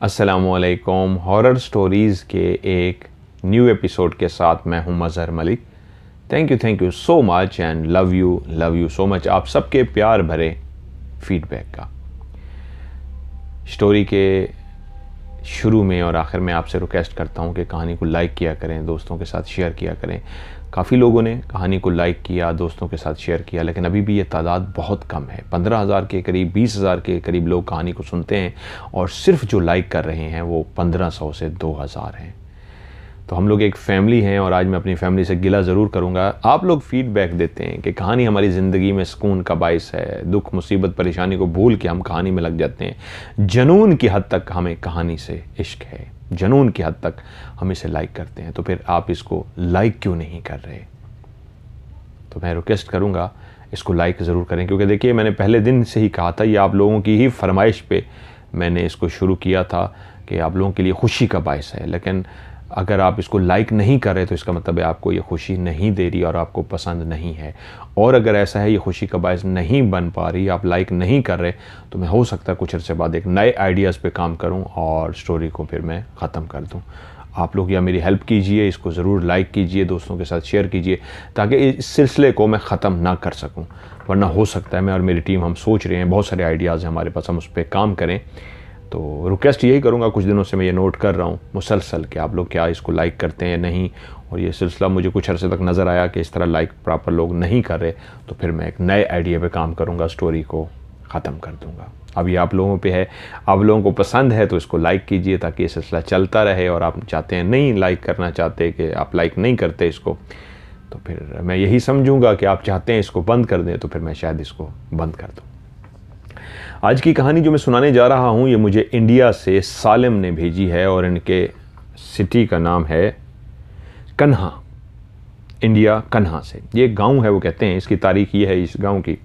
अस्सलामुअलैकुम। Horror stories के एक न्यू एपिसोड के साथ मैं हूं Mazhar Malik. Thank you so much and love you so much आप सबके प्यार भरे फीडबैक का। स्टोरी के शुरू में और आखिर में आपसे रिक्वेस्ट करता हूं कि कहानी को लाइक किया करें, दोस्तों के साथ शेयर किया करें। काफ़ी लोगों ने कहानी को लाइक किया, दोस्तों के साथ शेयर किया, लेकिन अभी भी ये तादाद बहुत कम है। 15,000 के करीब, 20,000 के करीब लोग कहानी को सुनते हैं और सिर्फ जो लाइक कर रहे हैं वो 1500 से 2000 हैं। तो हम लोग एक फ़ैमिली हैं और आज मैं अपनी फ़ैमिली से गिला ज़रूर करूँगा। आप लोग फ़ीडबैक देते हैं कि कहानी हमारी ज़िंदगी में सुकून का बाइस है। दुख, मुसीबत, परेशानी को भूल के हम कहानी में लग जाते हैं। जुनून की हद तक हमें कहानी से इश्क है, जुनून की हद तक हम इसे लाइक करते हैं। तो फिर आप इसको लाइक क्यों नहीं कर रहे? तो मैं रिक्वेस्ट करूँगा इसको लाइक ज़रूर करें, क्योंकि देखिए मैंने पहले दिन से ही कहा था, ये आप लोगों की ही फरमाइश पे मैंने इसको शुरू किया था कि आप लोगों के लिए खुशी का बाइस है। लेकिन अगर आप इसको लाइक नहीं कर रहे तो इसका मतलब है आपको ये खुशी नहीं दे रही और आपको पसंद नहीं है। और अगर ऐसा है ये खुशी का बाइस नहीं बन पा रही, आप लाइक नहीं कर रहे, तो मैं हो सकता है कुछ अर्से बाद एक नए आइडियाज़ पे काम करूं और स्टोरी को फिर मैं ख़त्म कर दूं। आप लोग या मेरी हेल्प कीजिए, इसको ज़रूर लाइक कीजिए, दोस्तों के साथ शेयर कीजिए, ताकि इस सिलसिले को मैं ख़त्म ना कर सकूँ। वरना हो सकता है मैं और मेरी टीम हम सोच रहे हैं, बहुत सारे आइडियाज़ हैं हमारे पास, हम उस पर काम करें। तो रिक्वेस्ट यही करूँगा, कुछ दिनों से मैं ये नोट कर रहा हूँ मुसलसल कि आप लोग क्या इसको लाइक करते हैं या नहीं। और ये सिलसिला मुझे कुछ अरसे तक नज़र आया कि इस तरह लाइक प्रॉपर लोग नहीं कर रहे, तो फिर मैं एक नए आइडिया पे काम करूँगा, स्टोरी को ख़त्म कर दूँगा। अब ये आप लोगों पे है, आप लोगों को पसंद है तो इसको लाइक कीजिए ताकि ये सिलसिला चलता रहे। और आप चाहते हैं नहीं लाइक करना चाहते, कि आप लाइक नहीं करते इसको, तो फिर मैं यही समझूँगा कि आप चाहते हैं इसको बंद कर दें, तो फिर मैं शायद इसको बंद कर दूँ। आज की कहानी जो मैं सुनाने जा रहा हूँ ये मुझे इंडिया से सालिम ने भेजी है और इनके सिटी का नाम है कन्हा। इंडिया कन्हा से ये गांव है, वो कहते हैं। इसकी तारीख ये है इस गांव की,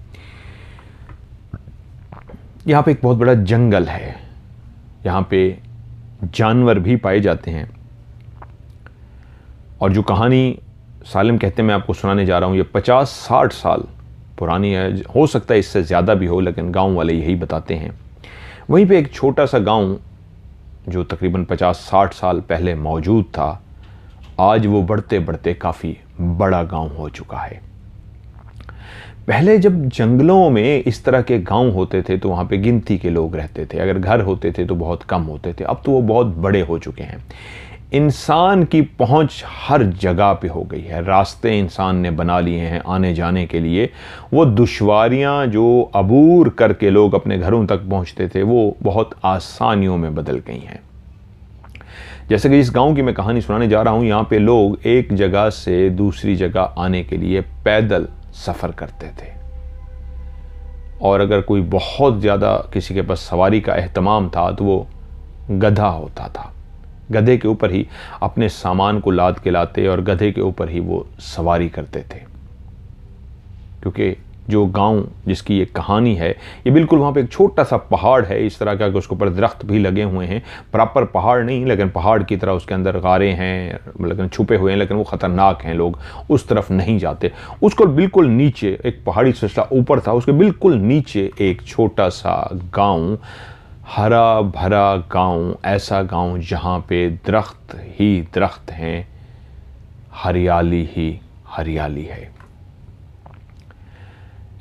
यहाँ पे एक बहुत बड़ा जंगल है, यहाँ पे जानवर भी पाए जाते हैं। और जो कहानी सालिम कहते हैं मैं आपको सुनाने जा रहा हूँ, ये 50-60 साल पुरानी है, हो सकता है इससे ज़्यादा भी हो, लेकिन गांव वाले यही बताते हैं। वहीं पे एक छोटा सा गांव जो तकरीबन 50-60 साल पहले मौजूद था, आज वो बढ़ते बढ़ते काफ़ी बड़ा गांव हो चुका है। पहले जब जंगलों में इस तरह के गांव होते थे तो वहाँ पे गिनती के लोग रहते थे, अगर घर होते थे तो बहुत कम होते थे। अब तो वो बहुत बड़े हो चुके हैं। इंसान की पहुंच हर जगह पे हो गई है, रास्ते इंसान ने बना लिए हैं आने जाने के लिए। वो दुश्वारियां जो अबूर करके लोग अपने घरों तक पहुंचते थे वो बहुत आसानियों में बदल गई हैं। जैसे कि इस गांव की मैं कहानी सुनाने जा रहा हूं, यहाँ पे लोग एक जगह से दूसरी जगह आने के लिए पैदल सफ़र करते थे। और अगर कोई बहुत ज़्यादा किसी के पास सवारी का एहतमाम था तो वो गधा होता था। गधे के ऊपर ही अपने सामान को लाद के लाते और गधे के ऊपर ही वो सवारी करते थे। क्योंकि जो गांव जिसकी ये कहानी है, ये बिल्कुल वहाँ पे एक छोटा सा पहाड़ है इस तरह का कि उसके ऊपर दरख्त भी लगे हुए हैं। प्रॉपर पहाड़ नहीं, लेकिन पहाड़ की तरह उसके अंदर गारे हैं, लेकिन छुपे हुए हैं, लेकिन वो ख़तरनाक हैं, लोग उस तरफ नहीं जाते। उसको बिल्कुल नीचे एक पहाड़ी सिलसिला ऊपर था, उसके बिल्कुल नीचे एक छोटा सा गाँव, हरा भरा गांव, ऐसा गांव जहां पे दरख्त ही दरख्त हैं, हरियाली ही हरियाली है।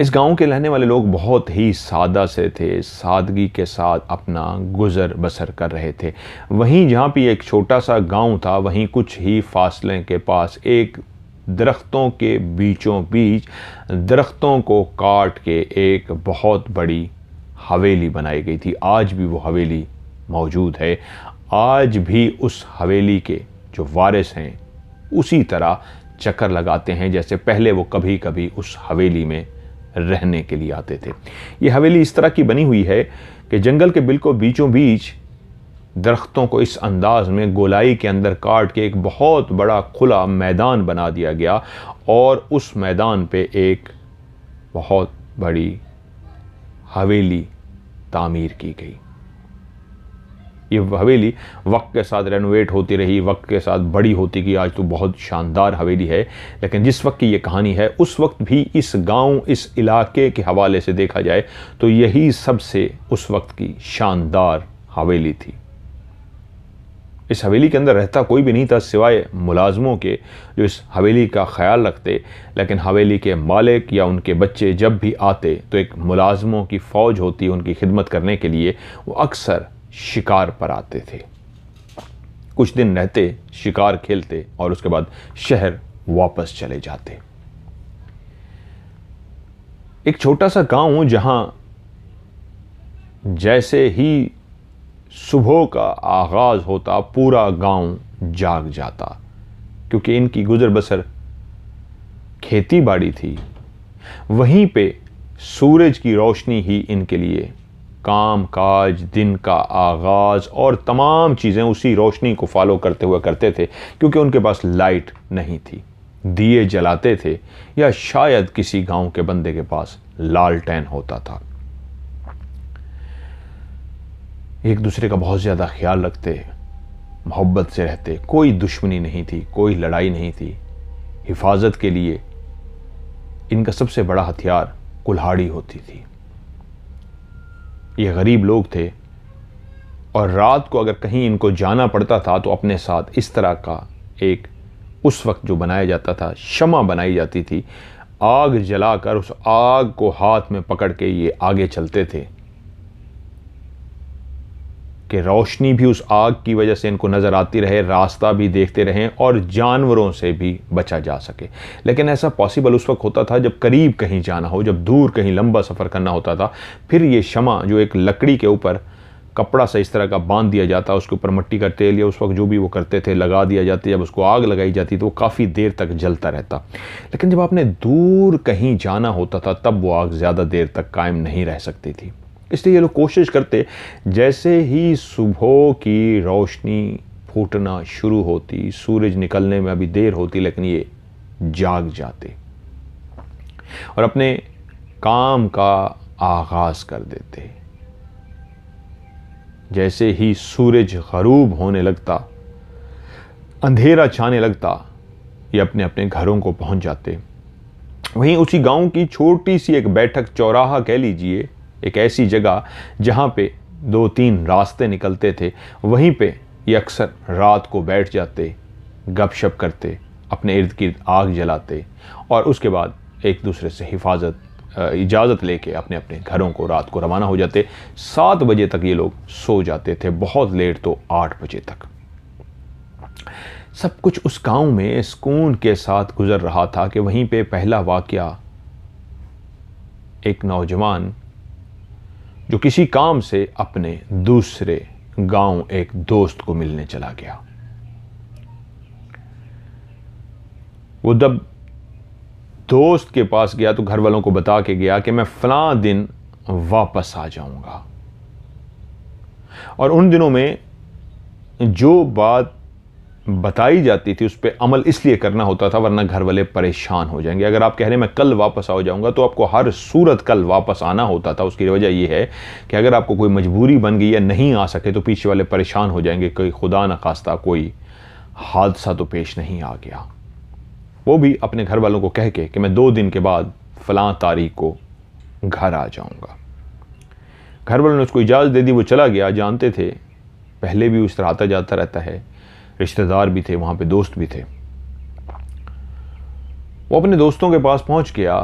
इस गांव के रहने वाले लोग बहुत ही सादा से थे, सादगी के साथ अपना गुजर बसर कर रहे थे। वहीं जहां पे एक छोटा सा गांव था, वहीं कुछ ही फासले के पास एक दरख्तों के बीचों बीच दरख्तों को काट के एक बहुत बड़ी हवेली बनाई गई थी। आज भी वो हवेली मौजूद है। आज भी उस हवेली के जो वारिस हैं उसी तरह चक्कर लगाते हैं जैसे पहले वो कभी कभी उस हवेली में रहने के लिए आते थे। ये हवेली इस तरह की बनी हुई है कि जंगल के बिल्कुल बीचों बीच दरख्तों को इस अंदाज में गोलाई के अंदर काट के एक बहुत बड़ा खुला मैदान बना दिया गया और उस मैदान पे एक बहुत बड़ी हवेली तामीर की गई। ये हवेली वक्त के साथ रेनोवेट होती रही, वक्त के साथ बड़ी होती गई, आज तो बहुत शानदार हवेली है। लेकिन जिस वक्त की ये कहानी है उस वक्त भी इस गांव, इस इलाके के हवाले से देखा जाए तो यही सबसे उस वक्त की शानदार हवेली थी। इस हवेली के अंदर रहता कोई भी नहीं था सिवाय मुलाजमों के जो इस हवेली का ख्याल रखते, लेकिन हवेली के मालिक या उनके बच्चे जब भी आते तो एक मुलाजमों की फ़ौज होती उनकी खिदमत करने के लिए, वो अक्सर शिकार पर आते थे। कुछ दिन रहते, शिकार खेलते और उसके बाद शहर वापस चले जाते। एक छोटा सा गांव जहां जैसे ही सुबह का आगाज होता पूरा गांव जाग जाता, क्योंकि इनकी गुजर बसर खेती बाड़ी थी। वहीं पे सूरज की रोशनी ही इनके लिए काम काज, दिन का आगाज और तमाम चीज़ें उसी रोशनी को फॉलो करते हुए करते थे, क्योंकि उनके पास लाइट नहीं थी। दिए जलाते थे या शायद किसी गांव के बंदे के पास लालटेन होता था। एक दूसरे का बहुत ज़्यादा ख्याल रखते, मोहब्बत से रहते, कोई दुश्मनी नहीं थी, कोई लड़ाई नहीं थी। हिफाजत के लिए इनका सबसे बड़ा हथियार कुल्हाड़ी होती थी। ये गरीब लोग थे और रात को अगर कहीं इनको जाना पड़ता था तो अपने साथ इस तरह का एक उस वक्त जो बनाया जाता था, शमा बनाई जाती थी, आग जलाकर उस आग को हाथ में पकड़ के ये आगे चलते थे कि रोशनी भी उस आग की वजह से इनको नज़र आती रहे, रास्ता भी देखते रहें और जानवरों से भी बचा जा सके। लेकिन ऐसा पॉसिबल उस वक्त होता था जब करीब कहीं जाना हो, जब दूर कहीं लंबा सफ़र करना होता था। फिर ये शमा जो एक लकड़ी के ऊपर कपड़ा सा इस तरह का बांध दिया जाता, उसके ऊपर मिट्टी का तेल या उस वक्त जो भी वो करते थे लगा दिया जाती। जब उसको आग लगाई जाती तो वो काफ़ी देर तक जलता रहता। लेकिन जब आपने दूर कहीं जाना होता था तब वो आग ज़्यादा देर तक कायम नहीं रह सकती थी। इसलिए ये लोग कोशिश करते, जैसे ही सुबह की रोशनी फूटना शुरू होती, सूरज निकलने में अभी देर होती, लेकिन ये जाग जाते और अपने काम का आगाज कर देते। जैसे ही सूरज गरूब होने लगता, अंधेरा छाने लगता, ये अपने अपने घरों को पहुंच जाते। वहीं उसी गांव की छोटी सी एक बैठक, चौराहा कह लीजिए, एक ऐसी जगह जहां पे 2-3 रास्ते निकलते थे, वहीं पे ये अक्सर रात को बैठ जाते, गपशप करते, अपने इर्द गिर्द आग जलाते और उसके बाद एक दूसरे से इजाज़त लेके अपने अपने घरों को रात को रवाना हो जाते। 7 बजे तक ये लोग सो जाते थे, बहुत लेट तो 8 बजे तक। सब कुछ उस गांव में सुकून के साथ गुजर रहा था कि वहीं पे पहला वाकया, एक नौजवान जो किसी काम से अपने दूसरे गांव एक दोस्त को मिलने चला गया। वो जब दोस्त के पास गया तो घर वालों को बता के गया कि मैं फलां दिन वापस आ जाऊंगा। और उन दिनों में जो बात बताई जाती थी उस पर अमल इसलिए करना होता था वरना घर वाले परेशान हो जाएंगे। अगर आप कह रहे हैं मैं कल वापस आ जाऊंगा तो आपको हर सूरत कल वापस आना होता था। उसकी वजह यह है कि अगर आपको कोई मजबूरी बन गई या नहीं आ सके तो पीछे वाले परेशान हो जाएंगे, कोई खुदा न खास्ता कोई हादसा तो पेश नहीं आ गया। वो भी अपने घर वालों को कह के कि मैं 2 दिन के बाद फलां तारीख को घर आ जाऊंगा। घर वालों ने उसको इजाज़त दे दी, वो चला गया। जानते थे पहले भी उस तरह आता जाता रहता है, रिश्तेदार भी थे वहाँ पे, दोस्त भी थे। वो अपने दोस्तों के पास पहुँच गया,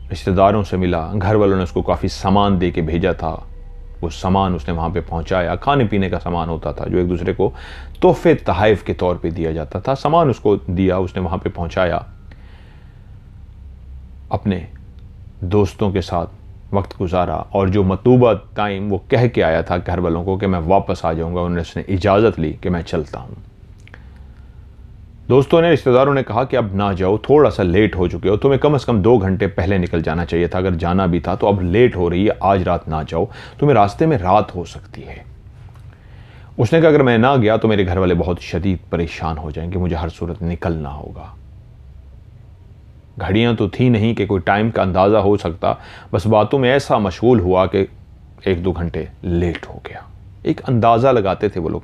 रिश्तेदारों से मिला, घर वालों ने उसको काफ़ी सामान दे के भेजा था। वो सामान उसने वहाँ पे पहुँचाया, खाने पीने का सामान होता था जो एक दूसरे को तोहफे तहाइफ के तौर पे दिया जाता था। सामान उसको दिया, उसने वहाँ पे पहुँचाया, अपने दोस्तों के साथ वक्त गुजारा और जो मतलूबा टाइम वो कह के आया था घर वालों को कि मैं वापस आ जाऊंगा, उन्होंने इजाज़त ली कि मैं चलता हूं। दोस्तों ने, रिश्तेदारों ने कहा कि अब ना जाओ, थोड़ा सा लेट हो चुके हो, तुम्हें कम से कम 2 घंटे पहले निकल जाना चाहिए था। अगर जाना भी था तो अब लेट हो रही है, आज रात ना जाओ, तुम्हें रास्ते में रात हो सकती है। उसने कहा अगर मैं ना गया तो मेरे घर वाले बहुत शदीद परेशान हो जाएंगे, मुझे हर सूरत निकलना होगा। घड़ियां तो थी नहीं कि कोई टाइम का अंदाज़ा हो सकता, बस बातों में ऐसा मशगूल हुआ कि 1-2 घंटे लेट हो गया। एक अंदाज़ा लगाते थे वो लोग।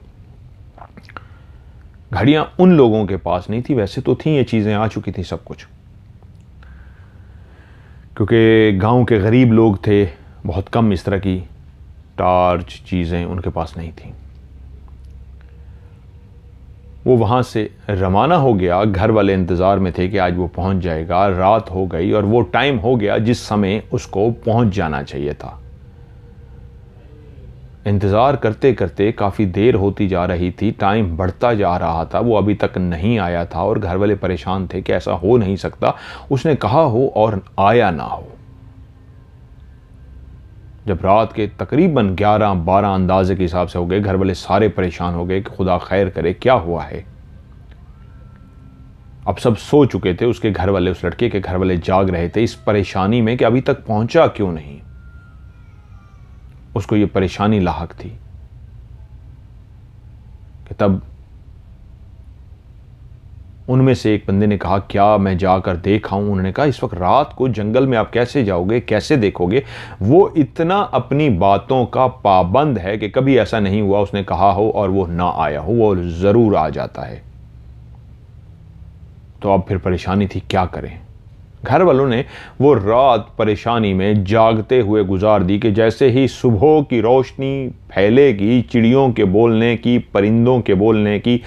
घड़ियां उन लोगों के पास नहीं थी, वैसे तो थी, ये चीज़ें आ चुकी थी सब कुछ, क्योंकि गांव के गरीब लोग थे, बहुत कम इस तरह की टार्च चीज़ें उनके पास नहीं थी। वो वहाँ से रवाना हो गया। घर वाले इंतज़ार में थे कि आज वो पहुँच जाएगा। रात हो गई और वो टाइम हो गया जिस समय उसको पहुँच जाना चाहिए था। इंतज़ार करते करते काफ़ी देर होती जा रही थी, टाइम बढ़ता जा रहा था, वो अभी तक नहीं आया था और घर वाले परेशान थे कि ऐसा हो नहीं सकता, उसने कहा हो और आया ना हो। जब रात के तकरीबन 11-12 अंदाजे के हिसाब से हो गए, घर वाले सारे परेशान हो गए कि खुदा खैर करे, क्या हुआ है। अब सब सो चुके थे, उसके घर वाले, उस लड़के के घर वाले जाग रहे थे इस परेशानी में कि अभी तक पहुंचा क्यों नहीं। उसको ये परेशानी लाहक थी कि तब उनमें से एक बंदे ने कहा, क्या मैं जाकर देख आऊं। उन्होंने कहा, इस वक्त रात को जंगल में आप कैसे जाओगे, कैसे देखोगे। वो इतना अपनी बातों का पाबंद है कि कभी ऐसा नहीं हुआ उसने कहा हो और वो ना आया हो, वो जरूर आ जाता है। तो अब फिर परेशानी थी, क्या करें। घर वालों ने वो रात परेशानी में जागते हुए गुजार दी कि जैसे ही सुबह की रोशनी फैलेगी, चिड़ियों के बोलने की, परिंदों के बोलने की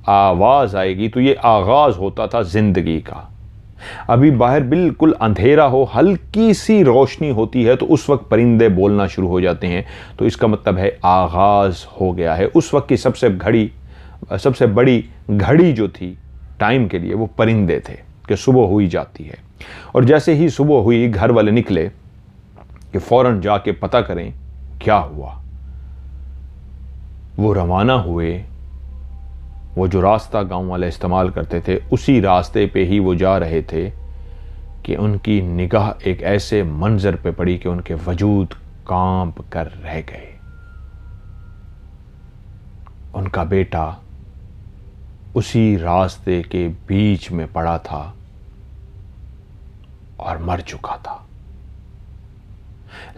आवाज़ आएगी, तो ये आगाज़ होता था ज़िंदगी का। अभी बाहर बिल्कुल अंधेरा हो, हल्की सी रोशनी होती है तो उस वक्त परिंदे बोलना शुरू हो जाते हैं, तो इसका मतलब है आगाज़ हो गया है। उस वक्त की सबसे बड़ी घड़ी जो थी टाइम के लिए, वो परिंदे थे कि सुबह हुई जाती है। और जैसे ही सुबह हुई, घर वाले निकले कि फ़ौरन जाके पता करें क्या हुआ। वो रवाना हुए। वो जो रास्ता गांव वाले इस्तेमाल करते थे, उसी रास्ते पे ही वो जा रहे थे कि उनकी निगाह एक ऐसे मंजर पे पड़ी कि उनके वजूद कांप कर रह गए। उनका बेटा उसी रास्ते के बीच में पड़ा था और मर चुका था।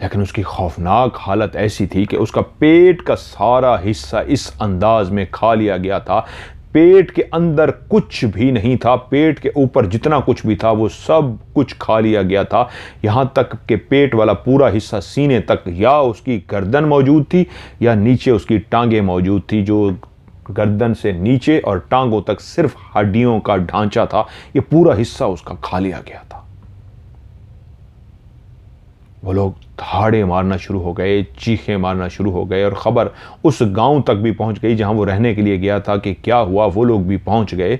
लेकिन उसकी खौफनाक हालत ऐसी थी कि उसका पेट का सारा हिस्सा इस अंदाज में खा लिया गया था। पेट के अंदर कुछ भी नहीं था, पेट के ऊपर जितना कुछ भी था वो सब कुछ खा लिया गया था। यहां तक कि पेट वाला पूरा हिस्सा सीने तक या उसकी गर्दन मौजूद थी या नीचे उसकी टांगें मौजूद थी। जो गर्दन से नीचे और टांगों तक सिर्फ हड्डियों का ढांचा था, ये पूरा हिस्सा उसका खा लिया गया था। वो लोग दहाड़े मारना शुरू हो गए, चीखें मारना शुरू हो गए और ख़बर उस गांव तक भी पहुंच गई जहां वो रहने के लिए गया था कि क्या हुआ। वो लोग भी पहुंच गए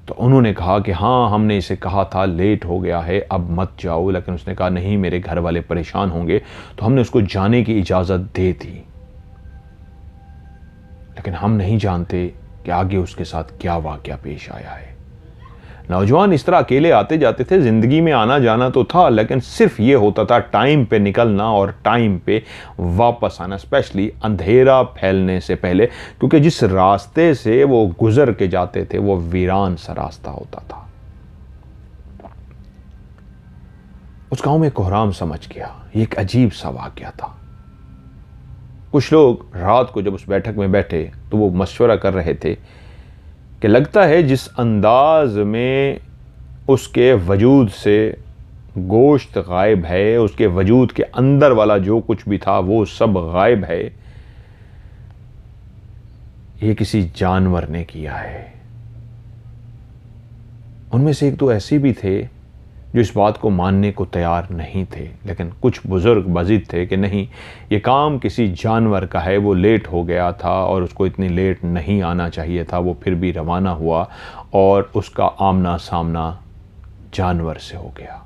तो उन्होंने कहा कि हाँ, हमने इसे कहा था लेट हो गया है, अब मत जाओ। लेकिन उसने कहा नहीं, मेरे घर वाले परेशान होंगे। तो हमने उसको जाने की इजाज़त दे दी, लेकिन हम नहीं जानते कि आगे उसके साथ क्या वाक़या पेश आया है। नौजवान इस तरह अकेले आते जाते थे, ज़िंदगी में आना जाना तो था, लेकिन सिर्फ ये होता था टाइम पे निकलना और टाइम पे वापस आना, स्पेशली अंधेरा फैलने से पहले, क्योंकि जिस रास्ते से वो गुजर के जाते थे वो वीरान सा रास्ता होता था। उस गांव में कोहराम समझ गया, ये एक अजीब सा वाक़या था। कुछ लोग रात को जब उस बैठक में बैठे तो वो मशवरा कर रहे थे कि लगता है जिस अंदाज में उसके वजूद से गोश्त गायब है, उसके वजूद के अंदर वाला जो कुछ भी था वो सब गायब है, ये किसी जानवर ने किया है। उनमें से एक दो ऐसे भी थे जो इस बात को मानने को तैयार नहीं थे, लेकिन कुछ बुजुर्ग बजिद थे कि नहीं, ये काम किसी जानवर का है, वो लेट हो गया था और उसको इतनी लेट नहीं आना चाहिए था। वो फिर भी रवाना हुआ और उसका आमना सामना जानवर से हो गया।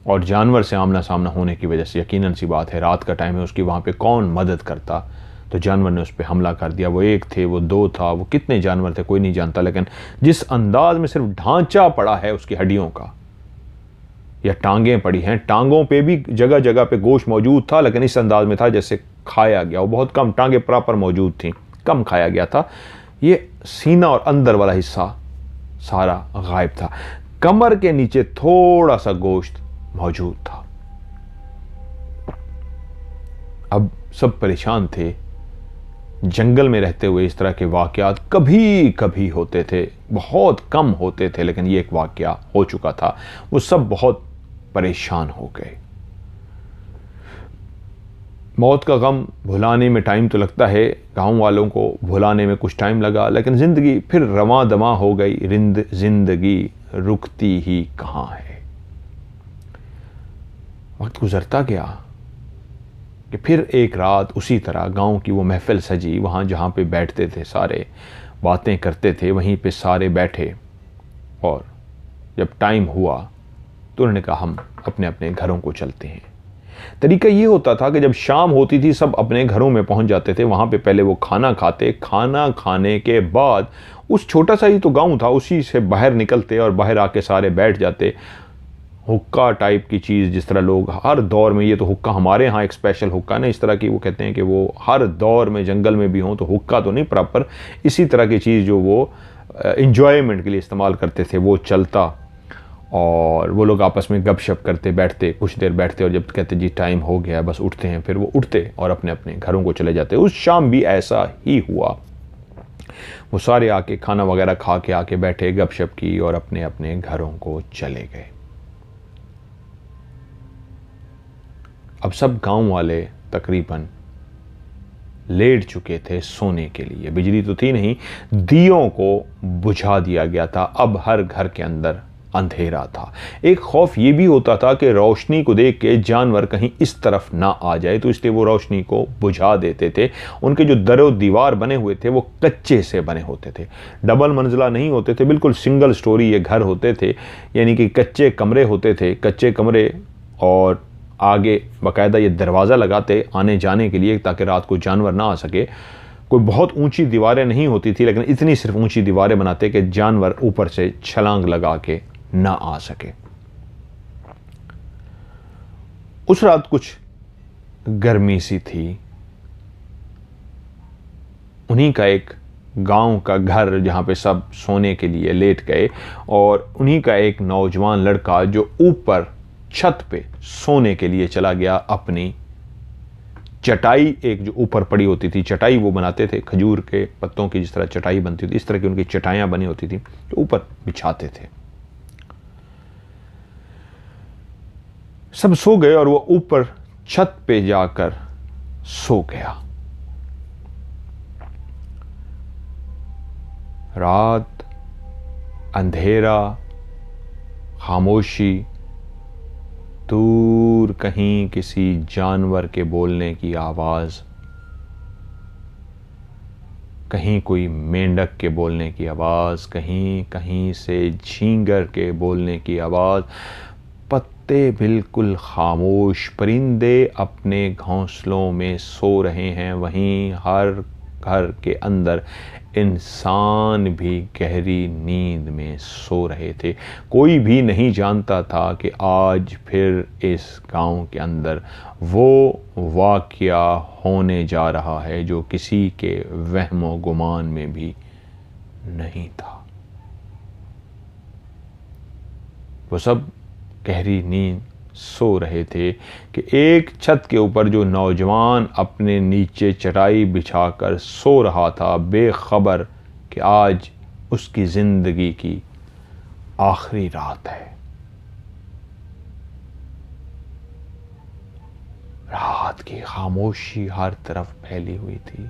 और जानवर से आमना सामना होने की वजह से यकीनन सी बात है, रात का टाइम है, उसकी वहाँ पे कौन मदद करता। तो जानवर ने उस पर हमला कर दिया। वो एक थे, वो दो था, वो कितने जानवर थे कोई नहीं जानता, लेकिन जिस अंदाज में सिर्फ ढांचा पड़ा है उसकी हड्डियों का, या टांगें पड़ी हैं, टांगों पे भी जगह जगह पे गोश्त मौजूद था, लेकिन इस अंदाज में था जैसे खाया गया। वो बहुत कम टांगें प्रॉपर मौजूद थी, कम खाया गया था। ये सीना और अंदर वाला हिस्सा सारा गायब था। कमर के नीचे थोड़ा सा गोश्त मौजूद था। अब सब परेशान थे। जंगल में रहते हुए इस तरह के वाक़यात कभी कभी होते थे, बहुत कम होते थे, लेकिन ये एक वाक़या हो चुका था। वो सब बहुत परेशान हो गए। मौत का गम भुलाने में टाइम तो लगता है, गांव वालों को भुलाने में कुछ टाइम लगा, लेकिन ज़िंदगी फिर रवां दमा हो गई। ज़िंदगी रुकती ही कहाँ है। वक्त गुजरता गया कि फिर एक रात उसी तरह गांव की वो महफिल सजी। वहाँ जहाँ पे बैठते थे सारे, बातें करते थे, वहीं पे सारे बैठे। और जब टाइम हुआ तो उन्होंने कहा हम अपने अपने घरों को चलते हैं। तरीका ये होता था कि जब शाम होती थी सब अपने घरों में पहुंच जाते थे। वहाँ पे पहले वो खाना खाते, खाना खाने के बाद उस छोटा सा ही तो गांव था, उसी से बाहर निकलते और बाहर आके सारे बैठ जाते। हुक्का टाइप की चीज़, जिस तरह लोग हर दौर में, ये तो हुक्का हमारे यहाँ एक स्पेशल हुक्का ना, इस तरह की वो कहते हैं कि वो हर दौर में जंगल में भी हों, तो हुक्का तो नहीं प्रॉपर, इसी तरह की चीज़ जो वो इंजॉयमेंट के लिए इस्तेमाल करते थे, वो चलता। और वो लोग आपस में गपशप करते, बैठते, कुछ देर बैठते, और जब कहते जी टाइम हो गया बस उठते हैं, फिर वो उठते और अपने अपने घरों को चले जाते। उस शाम भी ऐसा ही हुआ। वो सारे आके खाना वगैरह खा के आके बैठे, गपशप की और अपने अपने घरों को चले गए। अब सब गांव वाले तकरीबन लेट चुके थे सोने के लिए। बिजली तो थी नहीं, दियों को बुझा दिया गया था। अब हर घर के अंदर अंधेरा था। एक खौफ ये भी होता था कि रोशनी को देख के जानवर कहीं इस तरफ ना आ जाए, तो इसलिए वो रोशनी को बुझा देते थे। उनके जो दरो दीवार बने हुए थे वो कच्चे से बने होते थे, डबल मंजिला नहीं होते थे, बिल्कुल सिंगल स्टोरी ये घर होते थे, यानी कि कच्चे कमरे होते थे। कच्चे कमरे, और आगे बाकायदा ये दरवाज़ा लगाते आने जाने के लिए, ताकि रात को जानवर ना आ सके। कोई बहुत ऊंची दीवारें नहीं होती थी, लेकिन इतनी सिर्फ ऊंची दीवारें बनाते कि जानवर ऊपर से छलांग लगा के ना आ सके। उस रात कुछ गर्मी सी थी। उन्हीं का एक गांव का घर जहां पे सब सोने के लिए लेट गए, और उन्हीं का एक नौजवान लड़का जो ऊपर छत पे सोने के लिए चला गया। अपनी चटाई, एक जो ऊपर पड़ी होती थी चटाई, वो बनाते थे खजूर के पत्तों की, जिस तरह चटाई बनती थी इस तरह की उनकी चटाइयां बनी होती थी, तो ऊपर बिछाते थे। सब सो गए और वो ऊपर छत पे जाकर सो गया। रात, अंधेरा, खामोशी, दूर कहीं किसी जानवर के बोलने की आवाज़, कहीं कोई मेंढक के बोलने की आवाज़, कहीं कहीं से झींगर के बोलने की आवाज़। पत्ते बिल्कुल खामोश, परिंदे अपने घोंसलों में सो रहे हैं। वहीं हर घर के अंदर इंसान भी गहरी नींद में सो रहे थे। कोई भी नहीं जानता था कि आज फिर इस गांव के अंदर वो वाक़या होने जा रहा है जो किसी के वहमो गुमान में भी नहीं था। वो सब गहरी नींद सो रहे थे कि एक छत के ऊपर जो नौजवान अपने नीचे चटाई बिछाकर सो रहा था, बेखबर कि आज उसकी ज़िंदगी की आखिरी रात है। रात की खामोशी हर तरफ फैली हुई थी,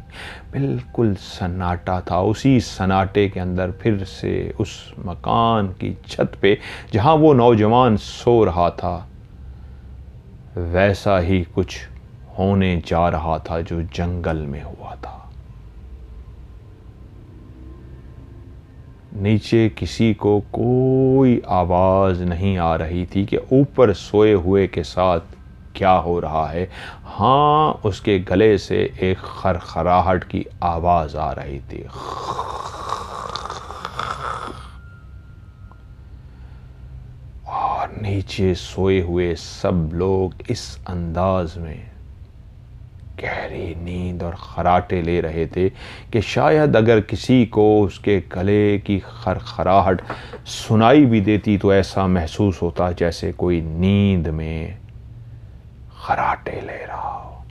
बिल्कुल सन्नाटा था। उसी सन्नाटे के अंदर फिर से उस मकान की छत पे जहां वो नौजवान सो रहा था, वैसा ही कुछ होने जा रहा था जो जंगल में हुआ था। नीचे किसी को कोई आवाज़ नहीं आ रही थी कि ऊपर सोए हुए के साथ क्या हो रहा है। हाँ, उसके गले से एक खरखराहट की आवाज़ आ रही थी। और नीचे सोए हुए सब लोग इस अंदाज में गहरी नींद और खराटे ले रहे थे कि शायद अगर किसी को उसके गले की खरखराहट सुनाई भी देती तो ऐसा महसूस होता जैसे कोई नींद में खराटे ले रहा हो।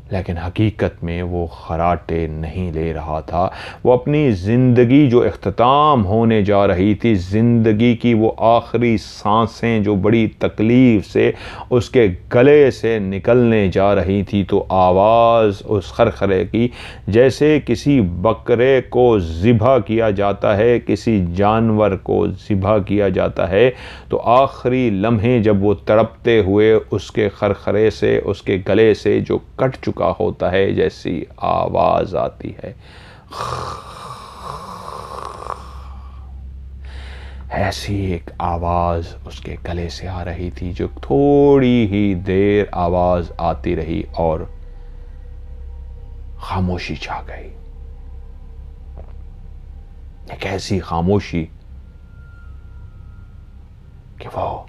लेकिन हकीकत में वो खराटे नहीं ले रहा था। वो अपनी ज़िंदगी जो इख्तिताम होने जा रही थी, ज़िंदगी की वो आखिरी सांसें जो बड़ी तकलीफ़ से उसके गले से निकलने जा रही थी, तो आवाज़ उस खरखरे की जैसे किसी बकरे को ज़िबा किया जाता है, किसी जानवर को ज़िबा किया जाता है, तो आखिरी लम्हे जब वो तड़पते हुए उसके खरखरे से, उसके गले से जो कट चुका होता है, जैसी आवाज़ आती है, ऐसी एक आवाज़ उसके गले से आ रही थी, जो थोड़ी ही देर आवाज़ आती रही और खामोशी छा गई। एक ऐसी खामोशी कि वो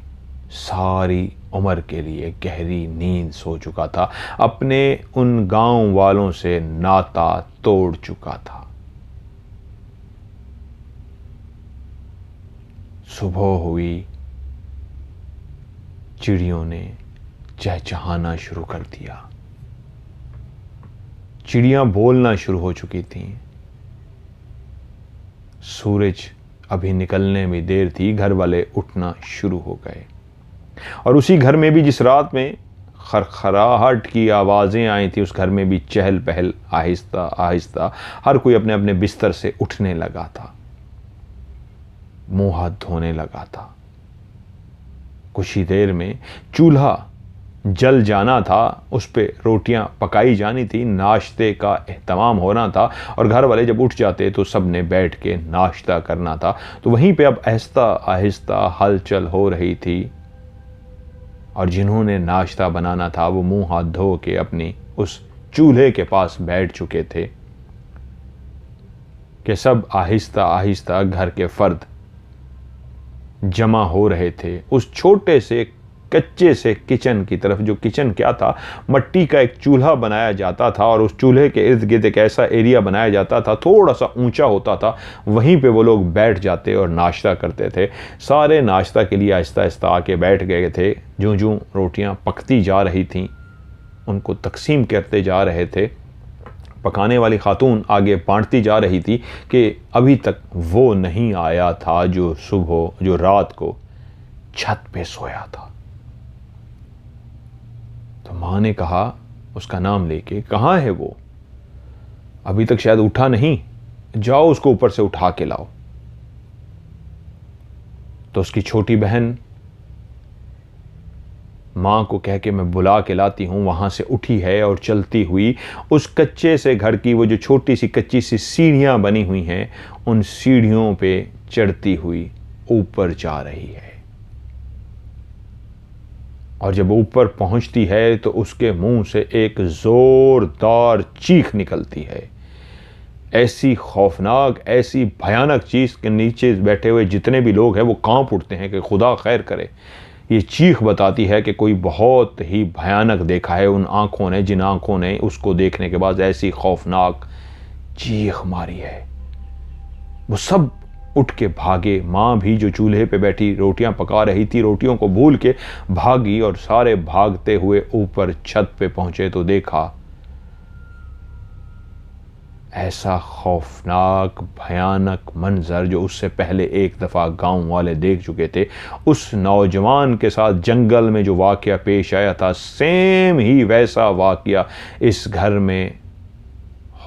सारी उम्र के लिए गहरी नींद सो चुका था, अपने उन गांव वालों से नाता तोड़ चुका था। सुबह हुई, चिड़ियों ने चहचहाना शुरू कर दिया। चिड़ियां बोलना शुरू हो चुकी थीं। सूरज अभी निकलने में देर थी, घर वाले उठना शुरू हो गए। और उसी घर में भी जिस रात में खरखराहट की आवाज़ें आई थी, उस घर में भी चहल पहल आहिस्ता आहिस्ता हर कोई अपने अपने बिस्तर से उठने लगा था, मुंह हाथ धोने लगा था। कुछ ही देर में चूल्हा जल जाना था, उस पे रोटियां पकाई जानी थी, नाश्ते का एहतमाम होना था, और घर वाले जब उठ जाते तो सब ने बैठ के नाश्ता करना था। तो वहीं पे अब आहिस्ता आहिस्ता हलचल हो रही थी, और जिन्होंने नाश्ता बनाना था वो मुंह हाथ धो के अपनी उस चूल्हे के पास बैठ चुके थे कि सब आहिस्ता आहिस्ता घर के फर्द जमा हो रहे थे उस छोटे से कच्चे से किचन की तरफ। जो किचन क्या था, मट्टी का एक चूल्हा बनाया जाता था, और उस चूल्हे के इर्द गिर्द एक ऐसा एरिया बनाया जाता था, थोड़ा सा ऊंचा होता था, वहीं पे वो लोग बैठ जाते और नाश्ता करते थे। सारे नाश्ता के लिए आहिस्ता आहिस्ता आके बैठ गए थे। जूं जूं रोटियां पकती जा रही थीं, उनको तकसीम करते जा रहे थे। पकाने वाली खातून आगे बांटती जा रही थी कि अभी तक वो नहीं आया था जो सुबह, जो रात को छत पे सोया था। तो माँ ने कहा उसका नाम लेके, कहाँ है वो? अभी तक शायद उठा नहीं, जाओ उसको ऊपर से उठा के लाओ। तो उसकी छोटी बहन माँ को कह के मैं बुला के लाती हूँ, वहाँ से उठी है और चलती हुई उस कच्चे से घर की वो जो छोटी सी कच्ची सी सीढ़ियाँ बनी हुई हैं, उन सीढ़ियों पे चढ़ती हुई ऊपर जा रही है। और जब ऊपर पहुंचती है तो उसके मुंह से एक जोरदार चीख निकलती है, ऐसी खौफनाक, ऐसी भयानक चीख के नीचे बैठे हुए जितने भी लोग हैं वो कांप उठते हैं कि खुदा खैर करे। ये चीख बताती है कि कोई बहुत ही भयानक देखा है उन आंखों ने, जिन आंखों ने उसको देखने के बाद ऐसी खौफनाक चीख मारी है। वो सब उठ के भागे। माँ भी जो चूल्हे पे बैठी रोटियां पका रही थी, रोटियों को भूल के भागी, और सारे भागते हुए ऊपर छत पे पहुंचे तो देखा ऐसा खौफनाक भयानक मंजर जो उससे पहले एक दफ़ा गांव वाले देख चुके थे। उस नौजवान के साथ जंगल में जो वाक़या पेश आया था, सेम ही वैसा वाक़या इस घर में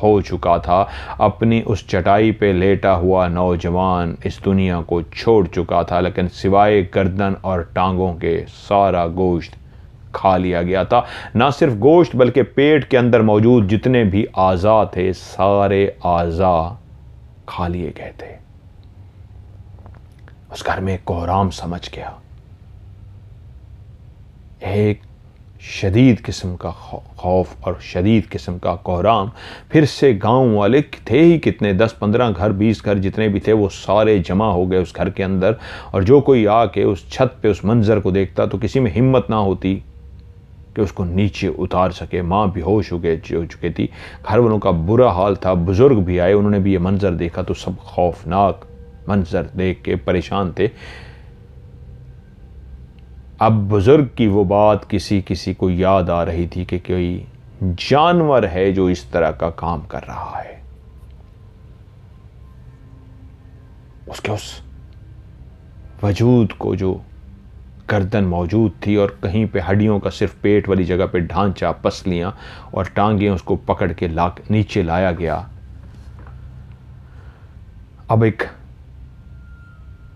हो चुका था। अपनी उस चटाई पे लेटा हुआ नौजवान इस दुनिया को छोड़ चुका था, लेकिन सिवाय गर्दन और टांगों के सारा गोश्त खा लिया गया था। ना सिर्फ गोश्त बल्कि पेट के अंदर मौजूद जितने भी आज़ा थे, सारे आज़ा खा लिए गए थे। उस घर में कोहराम समझ गया, एक शदीद किस्म का खौफ और शदीद किस्म का कोहराम। फिर से गांव वाले थे ही कितने, 10-15 घर, 20 घर जितने भी थे, वो सारे जमा हो गए उस घर के अंदर। और जो कोई आके उस छत पे उस मंजर को देखता तो किसी में हिम्मत ना होती कि उसको नीचे उतार सके। माँ बेहोश हो चुकी थी, घर वालों का बुरा हाल था, बुजुर्ग भी आए, उन्होंने भी ये मंजर देखा तो सब खौफनाक मंजर देख के परेशान थे। अब बुजुर्ग की वो बात किसी किसी को याद आ रही थी कि कोई जानवर है जो इस तरह का काम कर रहा है। उसके उस वजूद को जो गर्दन मौजूद थी और कहीं पे हड्डियों का सिर्फ पेट वाली जगह पे ढांचा, पसलियां और टांगें उसको पकड़ के नीचे लाया गया। अब एक